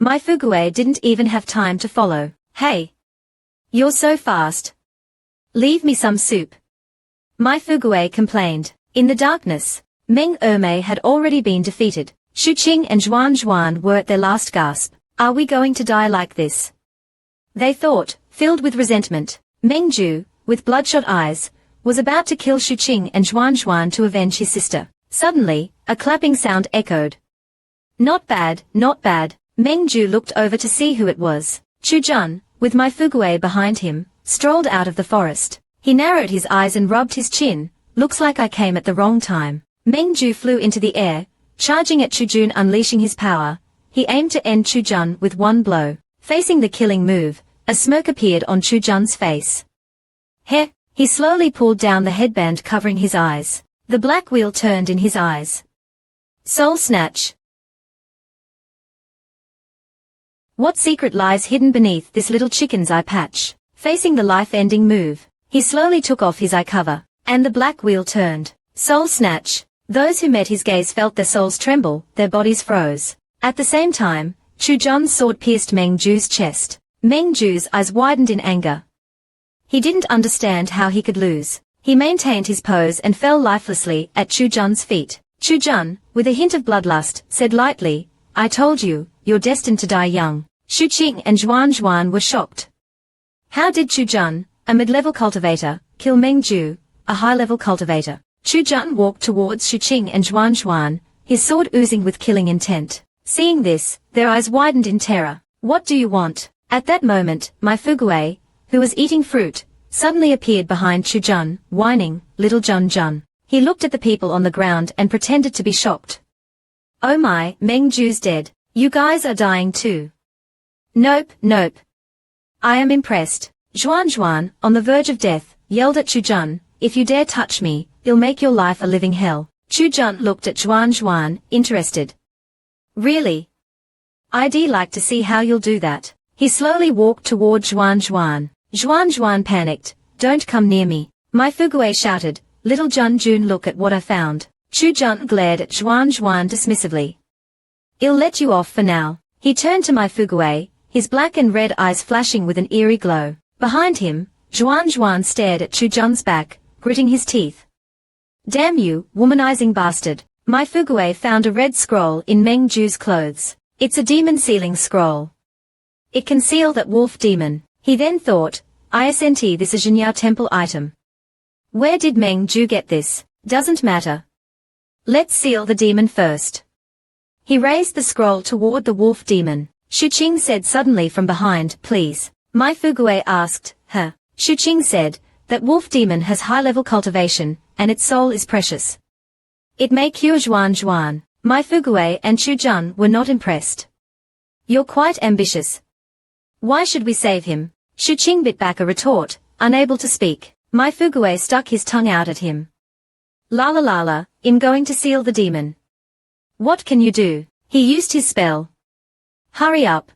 My Fugue didn't even have time to follow. Hey! You're so fast. Leave me some soup. My Fugue complained. In the darkness, Meng Ermei had already been defeated. Shu Qing and Zhuan were at their last gasp. Are we going to die like this? They thought, filled with resentment. Meng Ju, with bloodshot eyes, was about to kill Shu Qing and Zhuan to avenge his sister. Suddenly, a clapping sound echoed. Not bad, not bad. Meng Ju looked over to see who it was. Chu Jun, with my Fugue behind him, strolled out of the forest. He narrowed his eyes and rubbed his chin. Looks like I came at the wrong time. Meng Ju flew into the air, charging at Chu Jun, unleashing his power. He aimed to end Chu Jun with one blow. Facing the killing move, a smirk appeared on Chu Jun's face. Heh! He slowly pulled down the headband covering his eyes. The black wheel turned in his eyes. Soul snatch. What secret lies hidden beneath this little chicken's eye patch? Facing the life-ending move, he slowly took off his eye cover, and the black wheel turned. Soul snatch. Those who met his gaze felt their souls tremble, their bodies froze. At the same time, Chu Jun's sword pierced Meng Ju's chest. Meng Ju's eyes widened in anger. He didn't understand how he could lose. He maintained his pose and fell lifelessly at Chu Jun's feet. Chu Jun, with a hint of bloodlust, said lightly, I told you, you're destined to die young. Shu Qing and Zhuan were shocked. How did Chu Jun, a mid-level cultivator, kill Meng Ju, a high-level cultivator? Chu Jun walked towards Shu Qing and Zhuan, his sword oozing with killing intent. Seeing this, their eyes widened in terror. What do you want? At that moment, my Fugue, who was eating fruit, suddenly appeared behind Chu Jun, whining, Little Jun. He looked at the people on the ground and pretended to be shocked. Oh my, Meng Ju's dead. You guys are dying too. Nope. I am impressed. Zhuan, on the verge of death, yelled at Chujun, "If you dare touch me, I'll make your life a living hell." Chujun looked at Zhuan, interested. "Really? I'd like to see how you'll do that." He slowly walked toward Zhuan. Zhuan panicked. "Don't come near me." My Fugui shouted, "Little Jun, look at what I found." Chujun glared at Zhuan dismissively. "I'll let you off for now." He turned to my Fugui, his black and red eyes flashing with an eerie glow. Behind him, Zhuan stared at Chujun's back, gritting his teeth. "Damn you, womanizing bastard." My Fugui found a red scroll in Meng Ju's clothes. "It's a demon sealing scroll. It can seal that wolf demon." He then thought, "Isn't this a Jinyao temple item? Where did Meng Ju get this? Doesn't matter. Let's seal the demon first." He raised the scroll toward the wolf demon. Shuqing said suddenly from behind, "Please." My Fugui asked, "Huh?" Shuqing said, "That wolf demon has high-level cultivation, and its soul is precious. It may cure Zhuan." My Fugui and Chujun were not impressed. "You're quite ambitious. Why should we save him?" Shuqing bit back a retort, unable to speak. My Fugui stuck his tongue out at him. La, I'm going to seal the demon." "What can you do?" He used his spell. "Hurry up.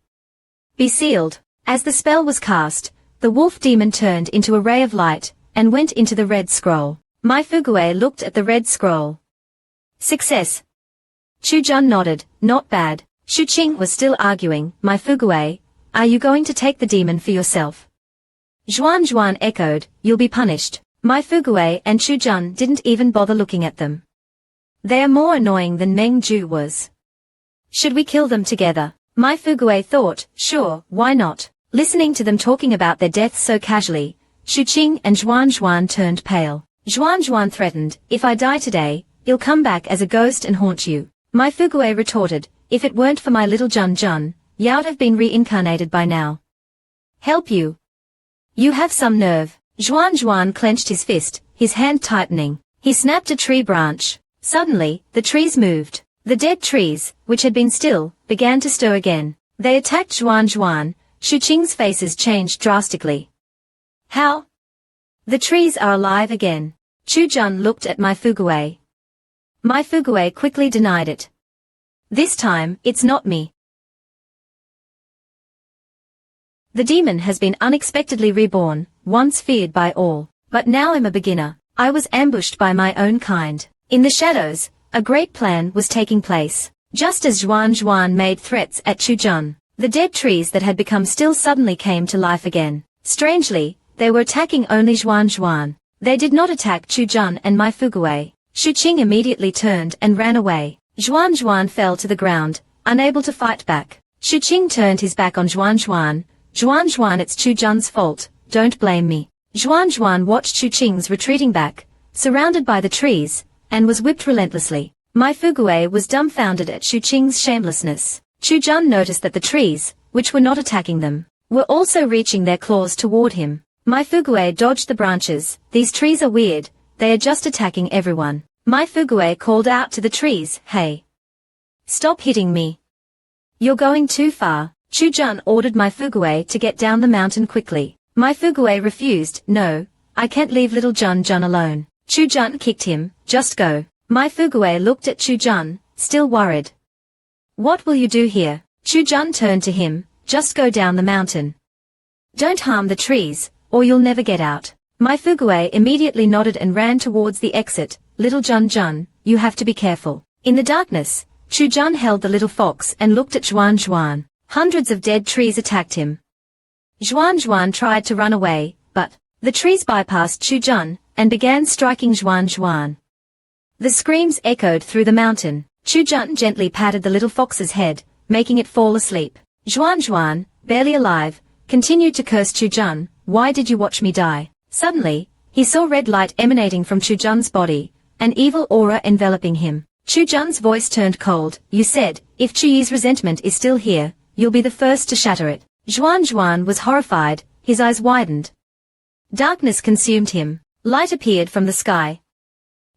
Be sealed." As the spell was cast, the wolf demon turned into a ray of light, and went into the red scroll. My Fugui looked at the red scroll. "Success." Chujun nodded, "Not bad." Shuqing was still arguing, "My Fugui, are you going to take the demon for yourself?" Zhuan echoed, "You'll be punished." My Fugui and Chujun didn't even bother looking at them. They are more annoying than Meng Ju was. "Should we kill them together?" My Fugui thought, "Sure, why not?" Listening to them talking about their deaths so casually, Shuqing and Zhuan turned pale. Zhuan threatened, "If I die today, I'll come back as a ghost and haunt you." My Fugui retorted, "If it weren't for my little Jun, you'd have been reincarnated by now." "Help you? You have some nerve." Zhuan clenched his fist, his hand tightening. He snapped a tree branch. Suddenly, the trees moved. The dead trees, which had been still, began to stir again. They attacked Zhuan. Shuqing's faces changed drastically. "How? The trees are alive again." Chujun looked at my Fugui. My Fugui quickly denied it. "This time, it's not me. The demon has been unexpectedly reborn, once feared by all. But now I'm a beginner. I was ambushed by my own kind." In the shadows, a great plan was taking place. Just as Zhuan made threats at Chujun, the dead trees that had become still suddenly came to life again. Strangely, they were attacking only Zhuan. They did not attack Chujun and my Fugui. Shuqing immediately turned and ran away. Zhuan fell to the ground, unable to fight back. Shuqing turned his back on Zhuan. Zhuan, it's Chujun's fault, don't blame me." Zhuan watched Shuqing's retreating back, surrounded by the trees, and was whipped relentlessly. My Fugui was dumbfounded at Shuqing's shamelessness. Chujun noticed that the trees, which were not attacking them, were also reaching their claws toward him. My Fugui dodged the branches. "These trees are weird, they are just attacking everyone." My Fugui called out to the trees, "Hey! Stop hitting me. You're going too far." Chujun ordered my Fugui to get down the mountain quickly. My Fugui refused. "No, I can't leave little Jun alone." Chujun kicked him, "Just go." My Fugui looked at Chujun, still worried. "What will you do here?" Chujun turned to him, "Just go down the mountain. Don't harm the trees, or you'll never get out." My Fugui immediately nodded and ran towards the exit. "Little Jun, you have to be careful." In the darkness, Chujun held the little fox and looked at Zhuan. Hundreds of dead trees attacked him. Zhuan tried to run away, but the trees bypassed Chujun and began striking Zhuan. The screams echoed through the mountain. Chujun gently patted the little fox's head, making it fall asleep. Zhuan, barely alive, continued to curse Chujun. "Why did you watch me die?" Suddenly, he saw red light emanating from Chujun's body, an evil aura enveloping him. Chujun's voice turned cold. "You said, if Chuyi's resentment is still here, you'll be the first to shatter it." Zhuan was horrified, his eyes widened. Darkness consumed him. Light appeared from the sky.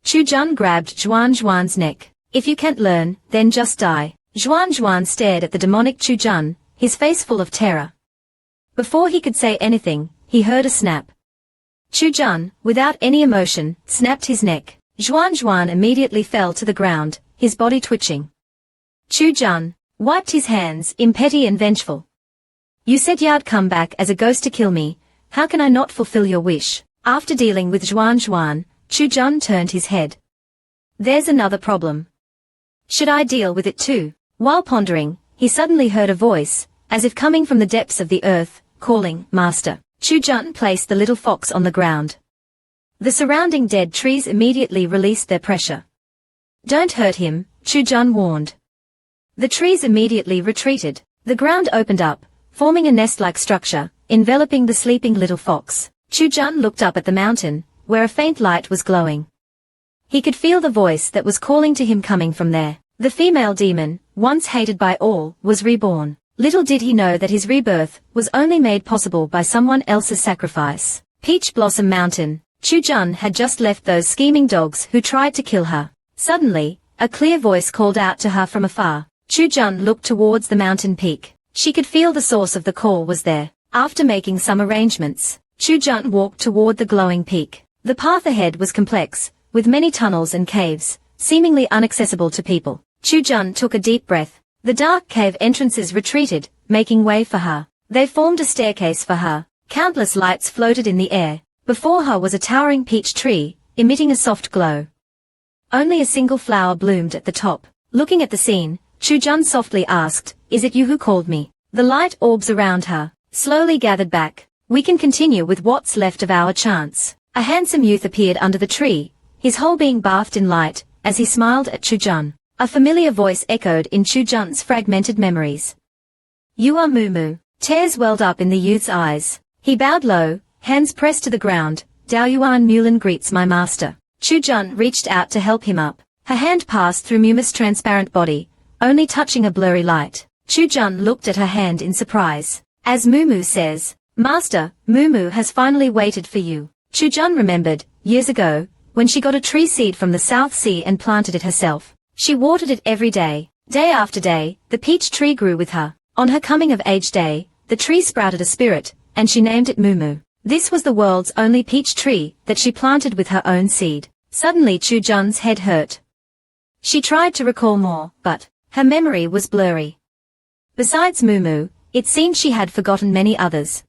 Chujun grabbed Zhuan's neck. "If you can't learn, then just die." Zhuan stared at the demonic Chujun, his face full of terror. Before he could say anything, he heard a snap. Chu-jun, without any emotion, snapped his neck. Juan immediately fell to the ground, his body twitching. Chu-jun wiped his hands, impatient and vengeful. You said you'd come back as a ghost to kill me, how can I not fulfill your wish? After dealing with Juan, Chu-jun turned his head. There's another problem. Should I deal with it too? While pondering, he suddenly heard a voice, as if coming from the depths of the earth, calling, Master. Chu-jun placed the little fox on the ground. The surrounding dead trees immediately released their pressure. Don't hurt him, Chu-jun warned. The trees immediately retreated. The ground opened up, forming a nest-like structure, enveloping the sleeping little fox. Chu-jun looked up at the mountain, where a faint light was glowing. He could feel the voice that was calling to him coming from there. The female demon, once hated by all, was reborn. Little did he know that his rebirth was only made possible by someone else's sacrifice. Peach Blossom Mountain. Chu-jun had just left those scheming dogs who tried to kill her. Suddenly, a clear voice called out to her from afar. Chu-jun looked towards the mountain peak. She could feel the source of the call was there. After making some arrangements, Chu-jun walked toward the glowing peak. The path ahead was complex, with many tunnels and caves, seemingly inaccessible to people. Chu-jun took a deep breath. The dark cave entrances retreated, making way for her. They formed a staircase for her. Countless lights floated in the air. Before her was a towering peach tree, emitting a soft glow. Only a single flower bloomed at the top. Looking at the scene, Chu-jun softly asked, Is it you who called me? The light orbs around her slowly gathered back. We can continue with what's left of our chance. A handsome youth appeared under the tree, his whole being bathed in light, as he smiled at Chu-jun. A familiar voice echoed in Chu-jun's fragmented memories. You are Mumu. Tears welled up in the youth's eyes. He bowed low, hands pressed to the ground. Daoyuan Mulan greets my master. Chu-jun reached out to help him up. Her hand passed through Mumu's transparent body, only touching a blurry light. Chu-jun looked at her hand in surprise. As Mumu says, Master, Mumu has finally waited for you. Chu-jun remembered, years ago, when she got a tree seed from the South Sea and planted it herself. She watered it every day. Day after day, the peach tree grew with her. On her coming of age day, the tree sprouted a spirit, and she named it Mumu. This was the world's only peach tree that she planted with her own seed. Suddenly Chu-jun's head hurt. She tried to recall more, but her memory was blurry. Besides Mumu, it seemed she had forgotten many others.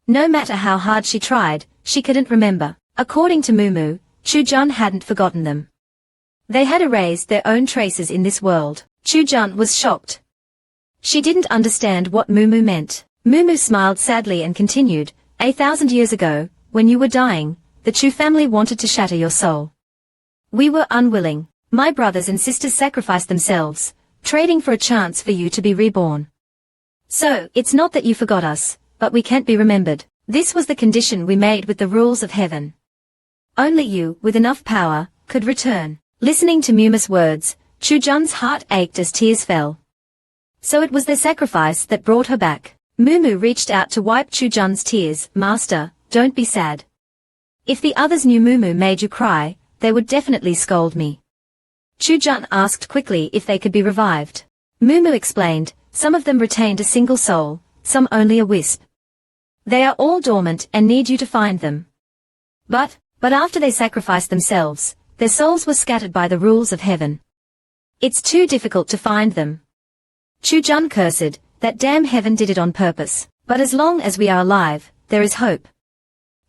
No matter how hard she tried, she couldn't remember. According to Mumu, Chu-jun hadn't forgotten them. They had erased their own traces in this world. Chu-jun was shocked. She didn't understand what Mumu meant. Mumu smiled sadly and continued, 1,000 years ago, when you were dying, the Chu family wanted to shatter your soul. We were unwilling. My brothers and sisters sacrificed themselves, trading for a chance for you to be reborn. So, it's not that you forgot us, but we can't be remembered. This was the condition we made with the rules of heaven. Only you, with enough power, could return. Listening to Mumu's words, Chu-jun's heart ached as tears fell. So it was their sacrifice that brought her back. Mumu reached out to wipe Chu-jun's tears. Master, don't be sad. If the others knew Mumu made you cry, they would definitely scold me. Chu-jun asked quickly if they could be revived. Mumu explained, some of them retained a single soul, some only a wisp. They are all dormant and need you to find them. But after they sacrificed themselves, their souls were scattered by the rules of heaven. It's too difficult to find them. Chu-jun cursed, that damn heaven did it on purpose. But as long as we are alive, there is hope.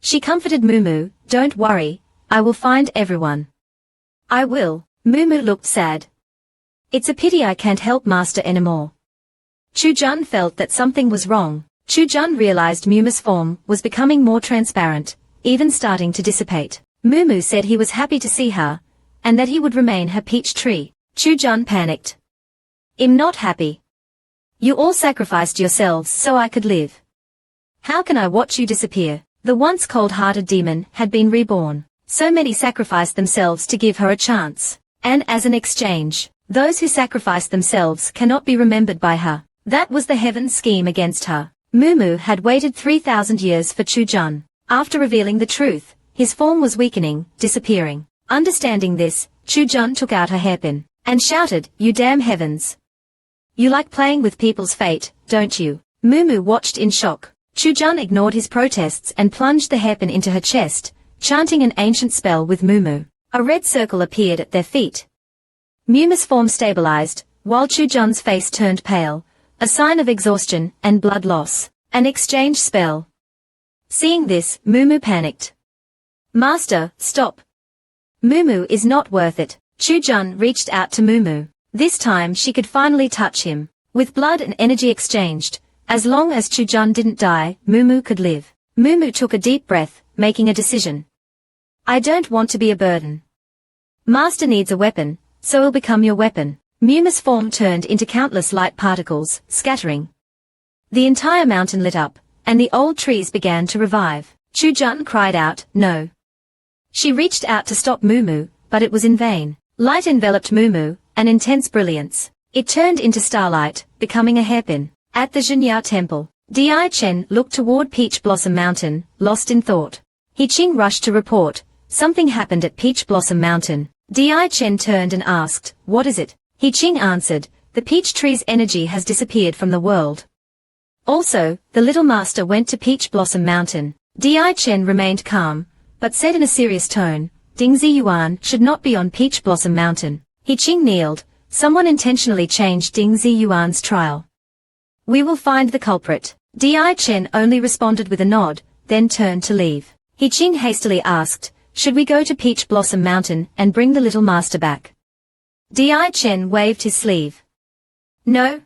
She comforted Mumu, don't worry, I will find everyone. I will. Mumu looked sad. It's a pity I can't help Master anymore. Chu-jun felt that something was wrong. Chu-jun realized Mumu's form was becoming more transparent, even starting to dissipate. Mumu said he was happy to see her, and that he would remain her peach tree. Chu-jun panicked. I'm not happy. You all sacrificed yourselves so I could live. How can I watch you disappear? The once cold-hearted demon had been reborn. So many sacrificed themselves to give her a chance. And as an exchange, those who sacrificed themselves cannot be remembered by her. That was the heaven scheme against her. Mumu had waited 3,000 years for Chu-jun. After revealing the truth, his form was weakening, disappearing. Understanding this, Chu-jun took out her hairpin, and shouted, you damn heavens. You like playing with people's fate, don't you? Mumu watched in shock. Chujun ignored his protests and plunged the hairpin into her chest, chanting an ancient spell with Mumu. A red circle appeared at their feet. Mumu's form stabilized, while Chujun's face turned pale, a sign of exhaustion and blood loss. An exchange spell. Seeing this, Mumu panicked. Master, stop. Mumu is not worth it. Chujun reached out to Mumu. This time she could finally touch him. With blood and energy exchanged, as long as Chujun didn't die, Mumu could live. Mumu took a deep breath, making a decision. I don't want to be a burden. Master needs a weapon, so I'll become your weapon. Mumu's form turned into countless light particles, scattering. The entire mountain lit up, and the old trees began to revive. Chujun cried out, no. She reached out to stop Mumu, but it was in vain. Light enveloped Mumu, an intense brilliance. It turned into starlight, becoming a hairpin. At the Jinya temple, Di Chen looked toward Peach Blossom Mountain, lost in thought. He Ching rushed to report. Something happened at Peach Blossom Mountain. Di Chen turned and asked, what is it? He Ching answered, the peach tree's energy has disappeared from the world. Also, the little master went to Peach Blossom Mountain. Di Chen remained calm, but said in a serious tone, Ding Ziyuan should not be on Peach Blossom Mountain. He Ching kneeled. Someone intentionally changed Ding Ziyuan's trial. We will find the culprit. Di Chen only responded with a nod, then turned to leave. He Ching hastily asked, should we go to Peach Blossom Mountain and bring the little master back? Di Chen waved his sleeve. No.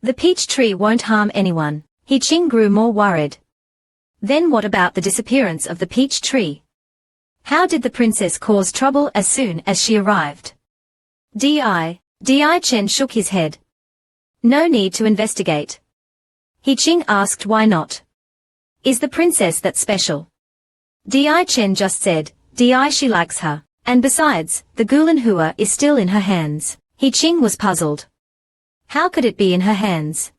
The peach tree won't harm anyone. He Ching grew more worried. Then what about the disappearance of the peach tree? How did the princess cause trouble as soon as she arrived? Di Chen shook his head. No need to investigate. He Ching asked why not. Is the princess that special? Di Chen just said, she likes her. And besides, the Gulan Hua is still in her hands. He Ching was puzzled. How could it be in her hands?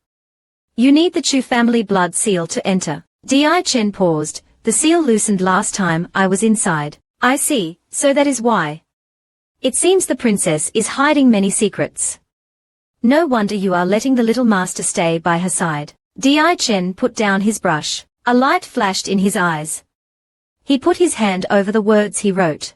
You need the Chu family blood seal to enter. Di Chen paused. The seal loosened last time I was inside. I see, so that is why. It seems the princess is hiding many secrets. No wonder you are letting the little master stay by her side. Di Chen put down his brush. A light flashed in his eyes. He put his hand over the words he wrote.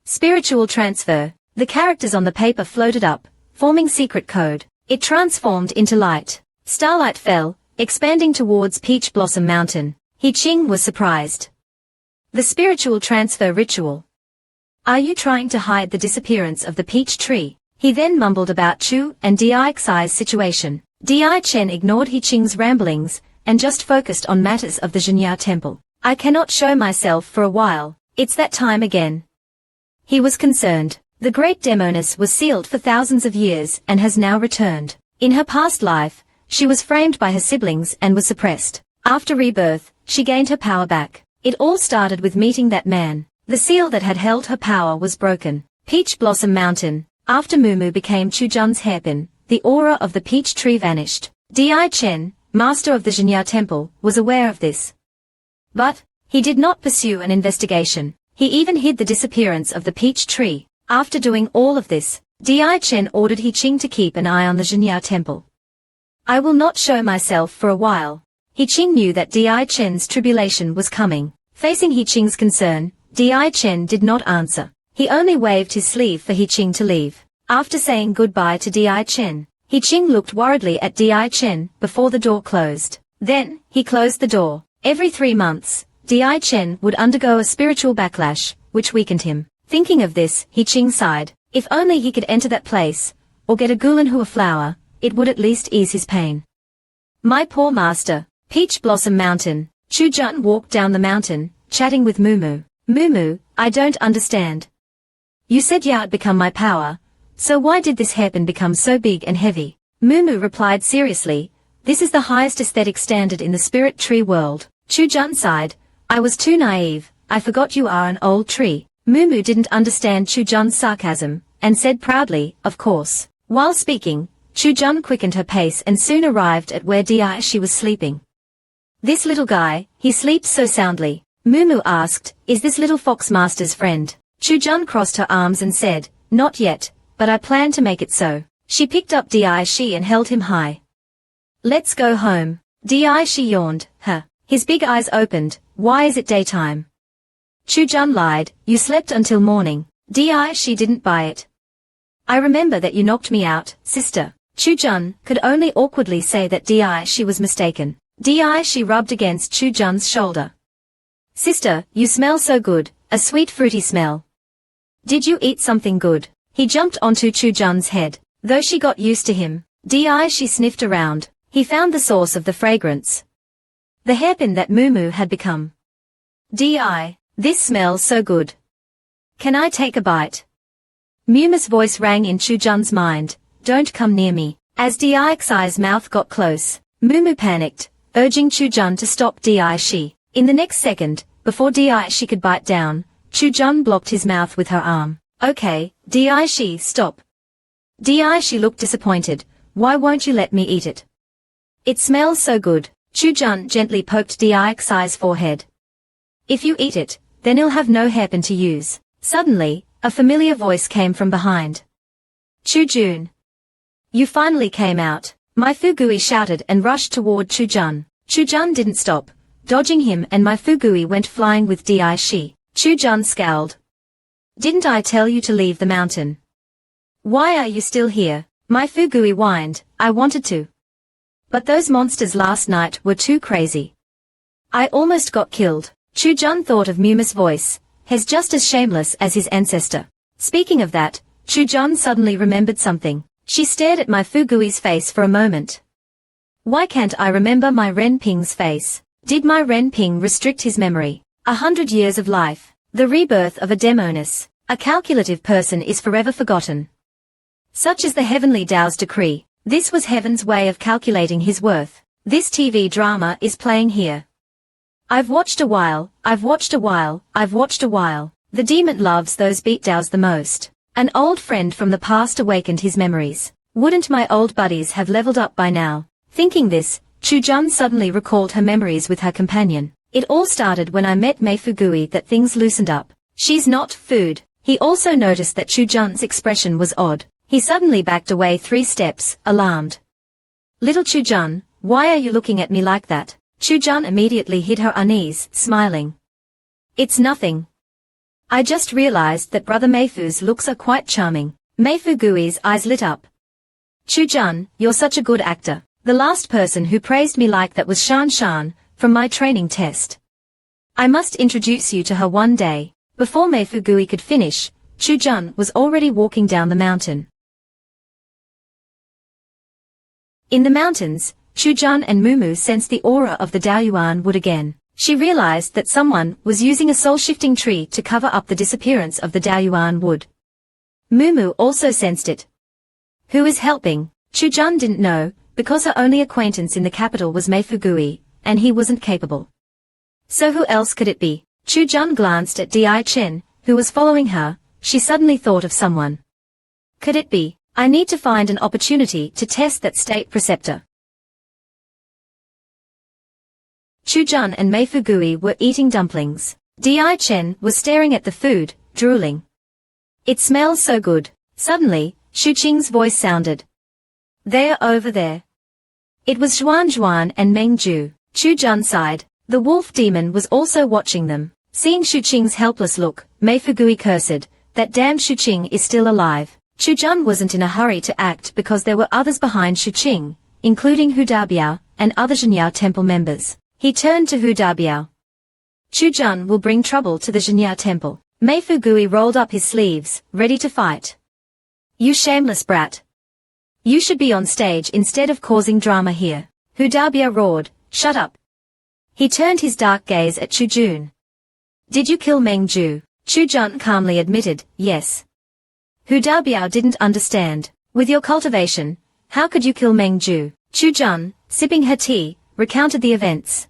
Spiritual transfer. The characters on the paper floated up, forming secret code. It transformed into light. Starlight fell, expanding towards Peach Blossom Mountain. He Ching was surprised. The spiritual transfer ritual. Are you trying to hide the disappearance of the peach tree? He then mumbled about Chu and Di Xi's situation. Di Chen ignored He Ching's ramblings, and just focused on matters of the Jinya temple. I cannot show myself for a while. It's that time again. He was concerned. The great demoness was sealed for thousands of years and has now returned. In her past life, she was framed by her siblings and was suppressed. After rebirth, she gained her power back. It all started with meeting that man. The seal that had held her power was broken. Peach Blossom Mountain. After Mumu became Chujun's hairpin, the aura of the peach tree vanished. Di Chen, master of the Jinya temple, was aware of this. But he did not pursue an investigation. He even hid the disappearance of the peach tree. After doing all of this, Di Chen ordered He Ching to keep an eye on the Jinya temple. I will not show myself for a while. He Ching knew that Di Chen's tribulation was coming. Facing He Ching's concern, Di Chen did not answer. He only waved his sleeve for He Ching to leave. After saying goodbye to Di Chen, He Ching looked worriedly at Di Chen before the door closed. Then, he closed the door. Every 3 months, Di Chen would undergo a spiritual backlash, which weakened him. Thinking of this, He Ching sighed. If only he could enter that place, or get a Gulan Hua flower, it would at least ease his pain. My poor master. Peach Blossom Mountain. Chujun walked down the mountain, chatting with Mumu. Mumu, I don't understand. You said Ya'd become my power, so why did this hairpin become so big and heavy? Mumu replied seriously, this is the highest aesthetic standard in the spirit tree world. Chujun sighed, I was too naive, I forgot you are an old tree. Mumu didn't understand Chujun's sarcasm, and said proudly, of course. While speaking, Chujun quickened her pace and soon arrived at where she was sleeping. This little guy, he sleeps so soundly. Mumu asked, is this little fox master's friend? Chujun crossed her arms and said, not yet, but I plan to make it so. She picked up Shi and held him high. Let's go home. Di she yawned, huh. His big eyes opened, why is it daytime? Chu-jun lied, you slept until morning. Di she didn't buy it. I remember that you knocked me out, sister. Chu-jun could only awkwardly say that Di she was mistaken. Di she rubbed against Chu-jun's shoulder. Sister, you smell so good, a sweet fruity smell. Did you eat something good? He jumped onto Chu-jun's head. Though she got used to him, Di she sniffed around. He found the source of the fragrance. The hairpin that Mumu had become. Di, this smells so good. Can I take a bite? Mumu's voice rang in Chu-jun's mind. Don't come near me. As Di-Xi's mouth got close, Mumu panicked, urging Chu-jun to stop Di she. In the next second, before Di she could bite down, Chu-jun blocked his mouth with her arm. Okay, Di she, stop. Di she looked disappointed. Why won't you let me eat it? It smells so good. Chu-jun gently poked Di-Xi's forehead. If you eat it, then you'll have no hairpin to use. Suddenly, a familiar voice came from behind. Chu-jun. You finally came out. My Fugui shouted and rushed toward Chu-jun. Chu-jun didn't stop. Dodging him and my Fugui went flying with Di she. Chu-jun scowled. Didn't I tell you to leave the mountain? Why are you still here? My Fugui whined. I wanted to. But those monsters last night were too crazy. I almost got killed. Chu-jun thought of Mumu's voice. He's just as shameless as his ancestor. Speaking of that, Chu-jun suddenly remembered something. She stared at my Fugui's face for a moment. Why can't I remember my Ren Ping's face? Did my Ren Ping restrict his memory? 100 years of life. The rebirth of a demoness. A calculative person is forever forgotten. Such is the heavenly Tao's decree. This was heaven's way of calculating his worth. This TV drama is playing here. I've watched a while. The demon loves those beat Taos the most. An old friend from the past awakened his memories. Wouldn't my old buddies have leveled up by now? Thinking this, Chu-jun suddenly recalled her memories with her companion. It all started when I met Mei Fugui that things loosened up. She's not food. He also noticed that Chu-jun's expression was odd. He suddenly backed away 3 steps, alarmed. Little Chu-jun, why are you looking at me like that? Chu-jun immediately hid her unease, smiling. It's nothing. I just realized that Brother Meifu's looks are quite charming. Mei Fugui's eyes lit up. Chu-jun, you're such a good actor. The last person who praised me like that was Shan, from my training test. I must introduce you to her one day. Before Mei Fugui could finish, Chu-jun was already walking down the mountain. In the mountains, Chu-jun and Mumu sensed the aura of the Daoyuan wood again. She realized that someone was using a soul-shifting tree to cover up the disappearance of the Daoyuan wood. Mumu also sensed it. Who is helping? Chu-jun didn't know, because her only acquaintance in the capital was Mei Fugui, and he wasn't capable. So who else could it be? Chu-jun glanced at Di-Chen, who was following her. She suddenly thought of someone. Could it be? I need to find an opportunity to test that state preceptor. Chu-jun and Mei Fugui were eating dumplings. Di-Chen was staring at the food, drooling. It smells so good. Suddenly, Shu Qing's voice sounded. They're over there. It was Xuan and Meng Ju. Chu-jun sighed. The wolf demon was also watching them. Seeing Shu Qing's helpless look, Mei Fugui cursed. That damn Shu Qing is still alive. Chu-jun wasn't in a hurry to act because there were others behind Shu Qing, including Hu Dabiao and other Zhenyao temple members. He turned to Hu Dabiao. Chu-jun will bring trouble to the Zhenyao temple. Mei Fugui rolled up his sleeves, ready to fight. You shameless brat. You should be on stage instead of causing drama here. Hu Dabiao roared, shut up. He turned his dark gaze at Chu-jun. Did you kill Meng Ju? Chu-jun calmly admitted, yes. Hu Dabiao didn't understand. With your cultivation, how could you kill Meng Ju? Chu-jun, sipping her tea, recounted the events.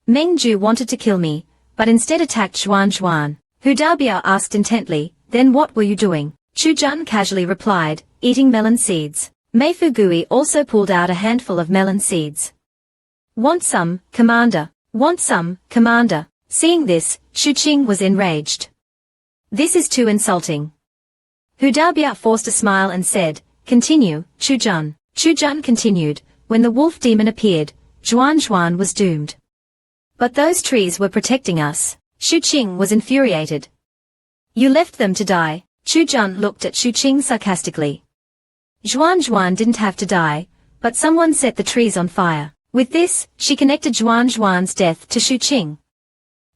Meng Ju wanted to kill me, but instead attacked Xuan. Hu Dabiao asked intently, then what were you doing? Chu-jun casually replied, eating melon seeds. Mei Fugui also pulled out a handful of melon seeds. Want some, Commander? Want some, Commander? Seeing this, Shu Qing was enraged. This is too insulting. Hu Dabiao forced a smile and said, continue, Chu-jun. Chu-jun continued, when the wolf demon appeared, Juan was doomed. But those trees were protecting us. Shu Qing was infuriated. You left them to die. Chu Jun looked at Shu Qing sarcastically. Juan didn't have to die, but someone set the trees on fire. With this, she connected Juan's death to Shu Qing.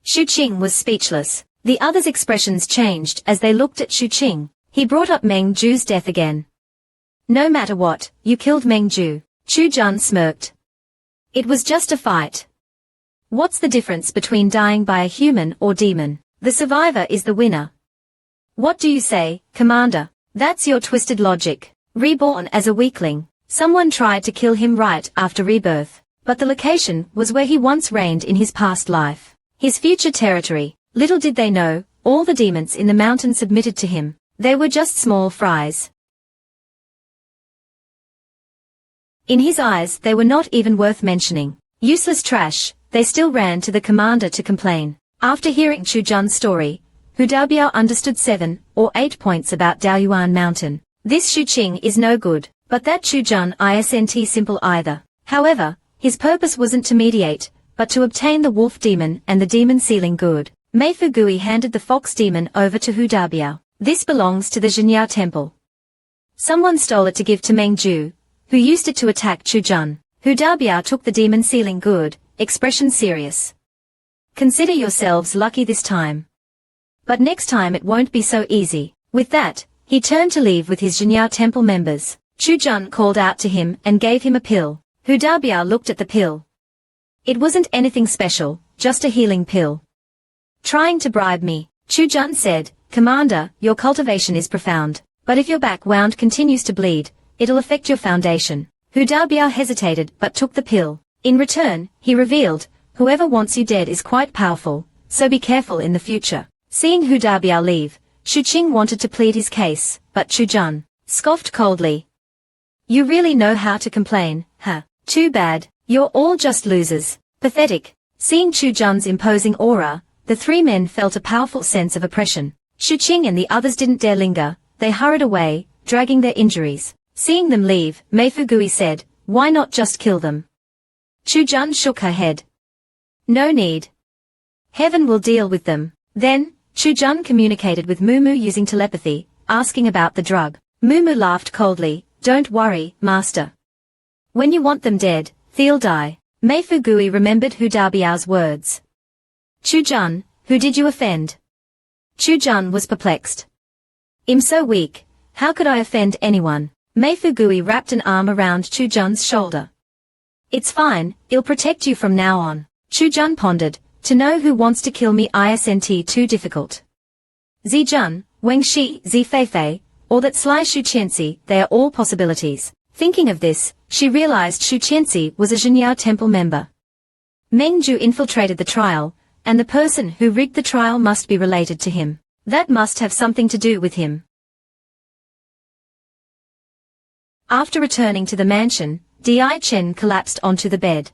Shu Qing was speechless. The others' expressions changed as they looked at Shu Qing. He brought up Meng Ju's death again. No matter what, you killed Meng Ju. Chu Jun smirked. It was just a fight. What's the difference between dying by a human or demon? The survivor is the winner. What do you say, Commander? That's your twisted logic. Reborn as a weakling, someone tried to kill him right after rebirth, but the location was where he once reigned in his past life. His future territory. Little did they know, all the demons in the mountain submitted to him. They were just small fries. In his eyes they were not even worth mentioning. Useless trash. They still ran to the commander to complain. After hearing Chu Jun's story, Hu Daobiao understood 7 or 8 points about Daoyuan Mountain. This Shu Qing is no good, but that Chu Jun isn't simple either. However, his purpose wasn't to mediate, but to obtain the wolf demon and the demon sealing good. Mei Fu Gui handed the fox demon over to Hu Daobiao. This belongs to the Jinyao temple. Someone stole it to give to Meng Ju, who used it to attack Chu Jun. Hu Daobiao took the demon sealing good, expression serious. Consider yourselves lucky this time. But next time it won't be so easy. With that, he turned to leave with his Jinyao temple members. Chu Jun called out to him and gave him a pill. Hu Daobiao looked at the pill. It wasn't anything special, just a healing pill. Trying to bribe me, Chu Jun said, Commander, your cultivation is profound, but if your back wound continues to bleed, it'll affect your foundation. Hu Daobiao hesitated but took the pill. In return, he revealed, whoever wants you dead is quite powerful, so be careful in the future. Seeing Hu Daobiao leave, Shu Qing wanted to plead his case, but Chu Jun scoffed coldly. You really know how to complain, huh? Too bad, you're all just losers. Pathetic. Seeing Chu Jun's imposing aura, the three men felt a powerful sense of oppression. Shu Qing and the others didn't dare linger, they hurried away, dragging their injuries. Seeing them leave, Mei Fu Gui said, why not just kill them? Chu Jun shook her head. No need. Heaven will deal with them. Then, Chu Jun communicated with Mumu using telepathy, asking about the drug. Mumu laughed coldly, don't worry, master. When you want them dead, they'll die. Mei Fu Gui remembered Hu Daobiao's words. Chu Jun, who did you offend? Chu Jun was perplexed. I'm so weak, how could I offend anyone? Mei Fu Gui wrapped an arm around Chu Jun's shoulder. It's fine, I'll protect you from now on. Chu Jun pondered, to know who wants to kill me isn't too difficult. Zi Jun, Wang Shi, Zi Feifei, or that sly Shu Qianxi, they are all possibilities. Thinking of this, she realized Shu Qianxi was a Jinyao temple member. Meng Ju infiltrated the trial, and the person who rigged the trial must be related to him. That must have something to do with him. After returning to the mansion, Di Chen collapsed onto the bed.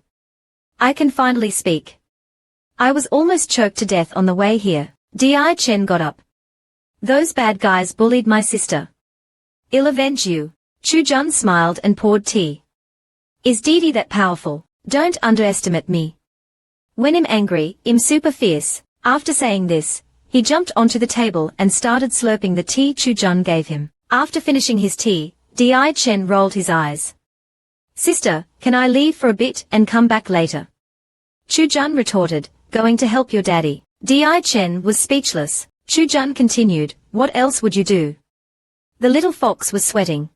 I can finally speak. I was almost choked to death on the way here. Di Chen got up. Those bad guys bullied my sister. I'll avenge you. Chu Jun smiled and poured tea. Is Didi that powerful? Don't underestimate me. When I'm angry, I'm super fierce. After saying this, he jumped onto the table and started slurping the tea Chu Jun gave him. After finishing his tea, Di Chen rolled his eyes. Sister, can I leave for a bit and come back later? Chu Jun retorted, going to help your daddy. Di Chen was speechless. Chu Jun continued, what else would you do? The little fox was sweating.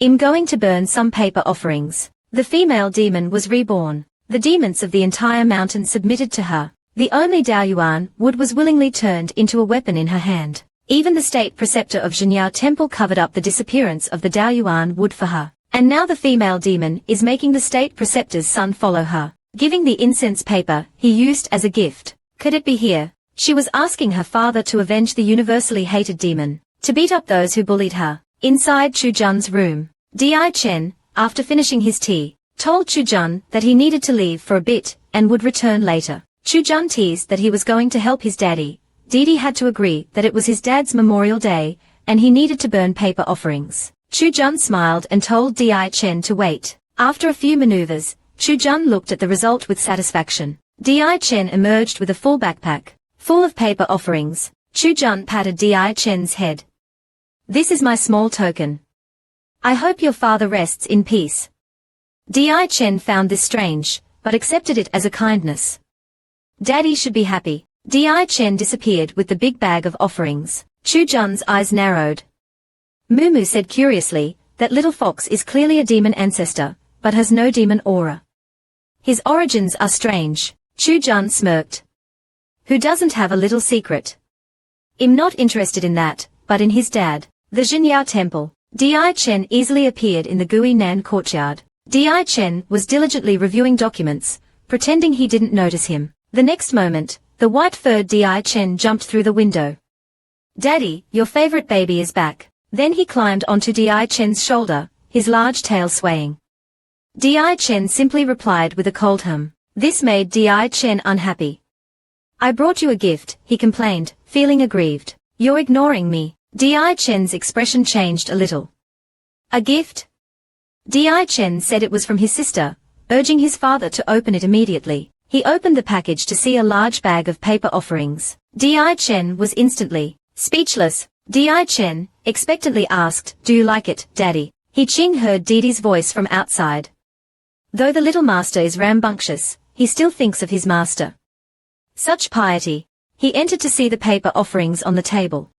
I'm going to burn some paper offerings. The female demon was reborn. The demons of the entire mountain submitted to her. The only Daoyuan wood was willingly turned into a weapon in her hand. Even the state preceptor of Jinyao Temple covered up the disappearance of the Daoyuan wood for her. And now the female demon is making the state preceptor's son follow her, giving the incense paper he used as a gift. Could it be here? She was asking her father to avenge the universally hated demon, to beat up those who bullied her. Inside Chu Jun's room, Di Chen, after finishing his tea, told Chu Jun that he needed to leave for a bit and would return later. Chu Jun teased that he was going to help his daddy. Didi had to agree that it was his dad's memorial day, and he needed to burn paper offerings. Chu Jun smiled and told Di Chen to wait. After a few maneuvers, Chu Jun looked at the result with satisfaction. Di Chen emerged with a full backpack, full of paper offerings. Chu Jun patted Di Chen's head. This is my small token. I hope your father rests in peace. Di Chen found this strange, but accepted it as a kindness. Daddy should be happy. Di Chen disappeared with the big bag of offerings. Chu Jun's eyes narrowed. Mumu said curiously, that little fox is clearly a demon ancestor, but has no demon aura. His origins are strange. Chu Jun smirked. Who doesn't have a little secret? I'm not interested in that, but in his dad. The Jinyao Temple. Di Chen easily appeared in the Gui Nan courtyard. Di Chen was diligently reviewing documents, pretending he didn't notice him. The next moment, the white-furred Di Chen jumped through the window. Daddy, your favorite baby is back. Then he climbed onto Di Chen's shoulder, his large tail swaying. Di Chen simply replied with a cold hum. This made Di Chen unhappy. I brought you a gift, he complained, feeling aggrieved. You're ignoring me. Di Chen's expression changed a little. A gift? Di Chen said it was from his sister, urging his father to open it immediately. He opened the package to see a large bag of paper offerings. Di Chen was instantly speechless. Di Chen expectantly asked, Do you like it, Daddy? He Ching heard Didi's voice from outside. Though the little master is rambunctious, he still thinks of his master. Such piety. He entered to see the paper offerings on the table.